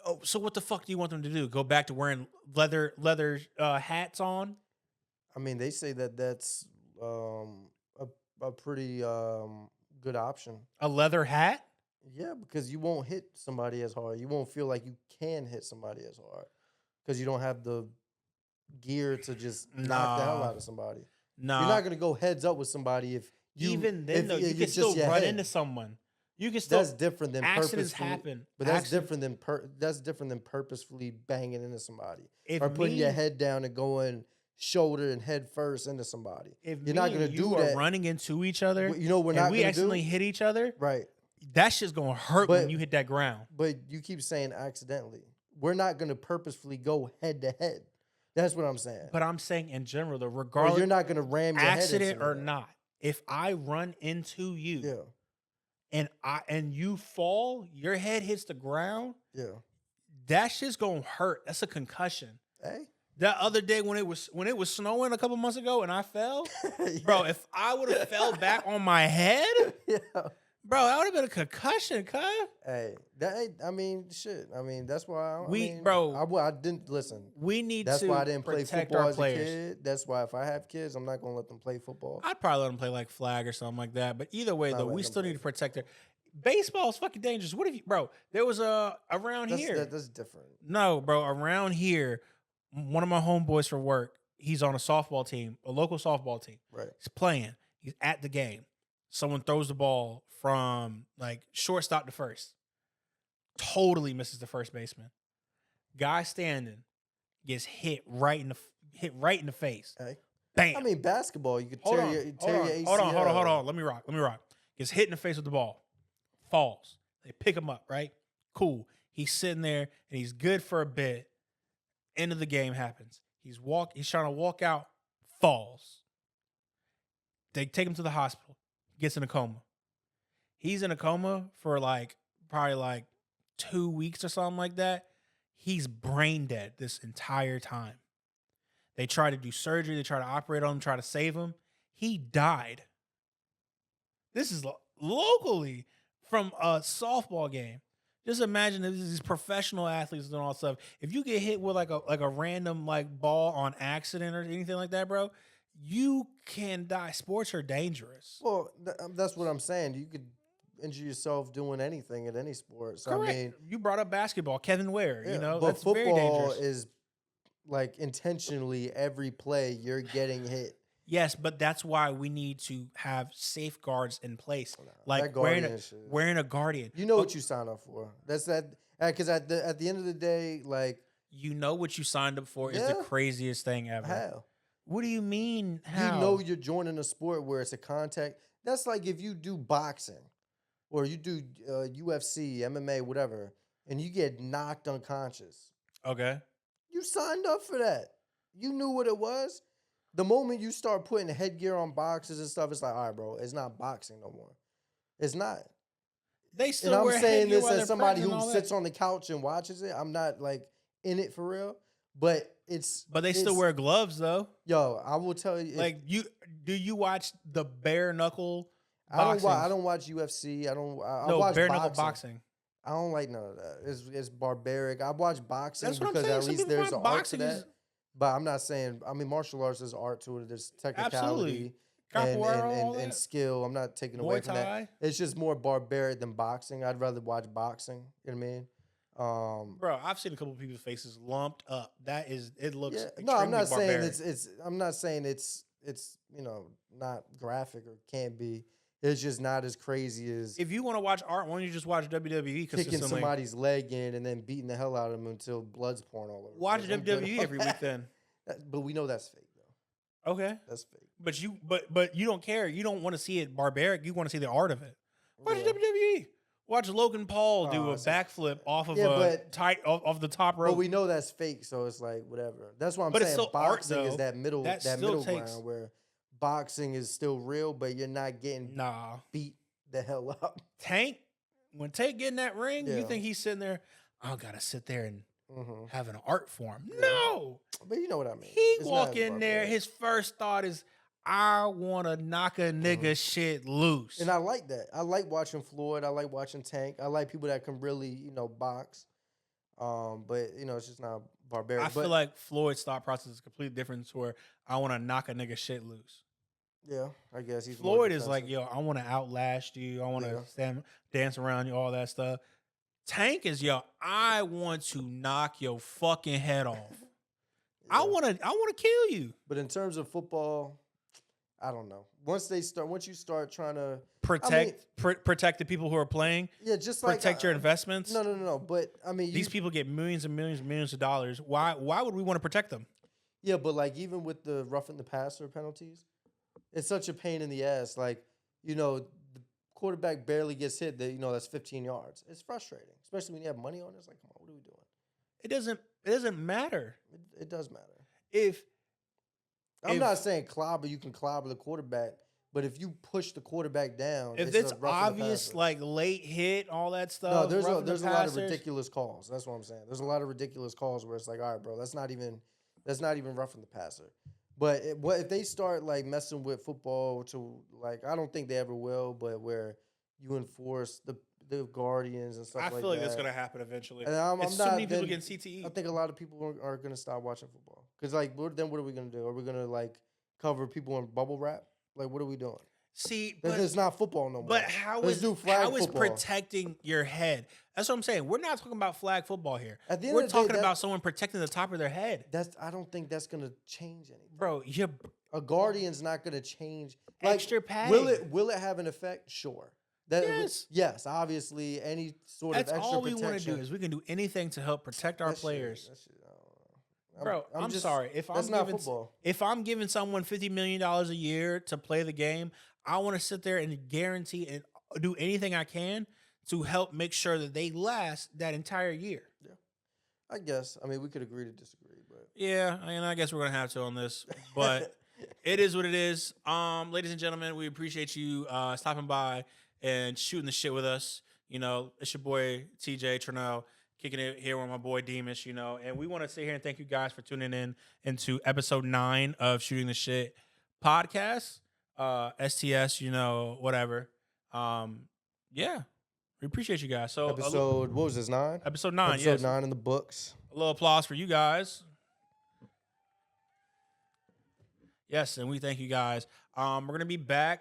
Oh, so what the fuck do you want them to do? Go back to wearing leather hats on? I mean, they say that that's a pretty good option. A leather hat? Yeah, because you won't hit somebody as hard. You won't feel like you can hit somebody as hard because you don't have the gear to just knock the hell out of somebody. No, You're not gonna go heads up with somebody if you even then though you it's can still just your run head. into someone. You can still That's different than accidents purposefully. happen. But that's different than purposefully banging into somebody If or putting me- your head down and going shoulder and head first into somebody. If You're not me gonna and do you are that. running into each other, You know we're and not we gonna accidentally do hit each other, right. that shit's gonna hurt when But- you hit that ground. But you keep saying accidentally. We're not gonna purposefully go head to head. That's what I'm saying. But I'm saying in general, the Or regardless you're not gonna ram your accident head into or me. not, if I run into you Yeah, and you fall, your head hits the ground, yeah. that shit's gonna hurt. That's a concussion. Hey, That other day when it was snowing a couple months ago and I fell, bro, if I would have fell back on my head, yeah. bro, that would have been a concussion, cuz. Hey, that ain't. I mean, shit. I mean, that's why. I didn't listen. We need That's to why I didn't play protect football our as players. a kid. That's why if I have kids, I'm not gonna let them play football. I'd probably let them play like flag or something like that. But either way, Not though, letting we them still play need to protect their. Baseball is fucking dangerous. What if you, bro? There was around here. That's different. No, bro, around here, one of my homeboys for work, he's on a softball team, a local softball team. Right. He's playing. He's at the game. Someone throws the ball from like shortstop to first. Totally misses the first baseman. Guy standing gets hit right in the face. Hey. Bam. I mean, basketball, you could Hold tear on, your hold ACL. on. Let me rock. Gets hit in the face with the ball. Falls. They pick him up, right? Cool. He's sitting there and he's good for a bit. End of the game happens. He's trying to walk out, falls. They take him to the hospital. Gets in a coma. He's in a coma for probably 2 weeks or something like that. He's brain dead this entire time. They try to do surgery. They try to operate on him, try to save him. He died. This is locally from a softball game. Just imagine if these professional athletes doing all that stuff. If you get hit with like a random ball on accident or anything like that, bro, you can die. Sports are dangerous. Well, that's what I'm saying. You could injure yourself doing anything at any sport. So, Correct. I mean, You brought up basketball, Kevin Ware. yeah, But that's very football dangerous. is like intentionally every play you're getting hit. Yes, but that's why we need to have safeguards in place, like that wearing Guardian shit. wearing a Guardian. You know what you sign up for. That's that. Because at the end of the day, like, You know what you signed up for is Yeah. the craziest thing ever. how? What do you mean? How? You know you're joining a sport where it's a contact. That's like if you do boxing or you do UFC, MMA, whatever, and you get knocked unconscious. Okay. You signed up for that. You knew what it was. The moment you start putting headgear on boxes and stuff, it's like, all right, bro, it's not boxing no more. It's not. They And still I'm wear saying headgear this while as they're somebody practicing who all sits that. on the couch and watches it. I'm not like in it for real, but But they still wear gloves though. Yo, I will tell you. Do you watch the bare knuckle I boxing? don't watch UFC. I No, watch bare boxing. knuckle boxing. I don't like none of that. It's barbaric. I watch boxing That's what I'm because saying. at Some least people there's an find art to boxing that. is- But I'm not saying. I mean, martial arts is art to it. There's technicality Absolutely. and, Capoeira, and, all and, and that. skill. I'm not taking away Muay from Thai. that. It's just more barbaric than boxing. I'd rather watch boxing. You know what I mean? Bro, I've seen a couple of people's faces lumped up. It looks Yeah, no, I'm not barbaric. saying I'm not saying it's not graphic or can't be. It's just not as crazy as If you want to watch art, why don't you just watch WWE kicking consistently? somebody's leg in and then beating the hell out of them until blood's pouring all over. Watch I'm good WWE on every week that. then. But we know that's fake though. Okay. That's fake. But you don't care. You don't want to see it barbaric. You want to see the art of it. Watch Yeah. WWE. Watch Logan Paul do a backflip off of off the top rope. But we know that's fake, so it's like whatever. That's why I'm But it's saying still art, boxing though. is that middle That that still middle takes- ground where boxing is still real, but you're not getting Nah. beat the hell up. Tank, when Tank get in that ring, you Yeah. think he's sitting there, I gotta sit there and Mhm. have an art form. Yeah. No. But you know what I mean. He It's walk not in there, barbaric. his first thought is, I wanna knock a nigga shit loose. And I like that. I like watching Floyd. I like watching Tank. I like people that can really, box. But it's just not barbaric. I feel like Floyd's thought process is completely different to where I wanna knock a nigga shit loose. yeah, I guess he's more Floyd is like, defensive. yo, I want to outlast you. I want to Yeah. dance around you, all that stuff. Tank is, yo, I want to knock your fucking head off. I Yeah. want to kill you. But in terms of football, I don't know. Once you start trying to Protect the people who are playing. yeah, just Protect your investments. No. But I mean, These people get millions and millions and millions of dollars. Why would we want to protect them? yeah, but like even with the roughing the passer penalties, it's such a pain in the ass. Like the quarterback barely gets hit. That's 15 yards. It's frustrating, especially when you have money on it. It's like, come on, what are we doing? It doesn't matter. It does matter. If not saying clobber, you can clobber the quarterback, but if you push the quarterback down, it's a roughing the obvious, passer. like late hit, all that stuff. No, there's roughing the a lot of passers. ridiculous calls. That's what I'm saying. There's a lot of ridiculous calls where it's like, all right, bro, that's not even roughing the passer. But if they start like messing with football to like, I don't think they ever will, but where you enforce the guardians and stuff I like that. feel like that's gonna happen eventually. And I'm It's not, so many people then getting CTE. I think a lot of people are going to stop watching football because like, then what are we going to do? Are we going to like cover people in bubble wrap? Like, what are we doing? See, It's not football no more. but how Let's is do flag how is football. protecting your head? That's what I'm saying. We're not talking about flag football here. At the end We're of the day, talking about someone protecting the top of their head, I don't think that's going to change anything. bro. You're A guardian's not going to change. Like, extra padding. Will it have an effect? Sure. Yes. Obviously, any sort That's of extra all we protection. want to do is we can do anything to help protect our That shit- players. that shit, I don't know. Bro, I'm just- sorry. that's not football. If I'm giving someone $50 million a year to play the game, I want to sit there and guarantee and do anything I can to help make sure that they last that entire year. I guess. I mean, we could agree to disagree, but Yeah, I guess we're gonna have to on this, but it is what it is. Ladies and gentlemen, we appreciate you stopping by and shooting the shit with us. It's your boy TJ Trinell kicking it here with my boy Demus. And we want to sit here and thank you guys for tuning in into episode 9 of Shooting the Shit podcast. STS, whatever. Yeah, we appreciate you guys. So episode, what was this, 9? episode 9, Episode yes. 9 in the books. A little applause for you guys. Yes, and we thank you guys. We're gonna be back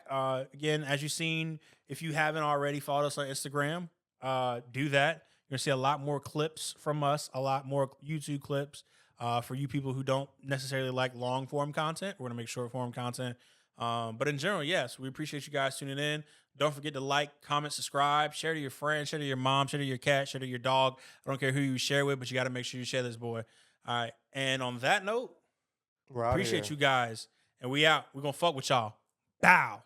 again, as you've seen. If you haven't already followed us on Instagram, do that. You're gonna see a lot more clips from us, a lot more YouTube clips for you people who don't necessarily like long form content. We're gonna make short form content. But in general, yes, we appreciate you guys tuning in. Don't forget to like, comment, subscribe, share to your friends, share to your mom, share to your cat, share to your dog. I don't care who you share with, but you got to make sure you share this boy. All right. And on that note, We're outta appreciate here. you guys. And we out. We're going to fuck with y'all. Bow.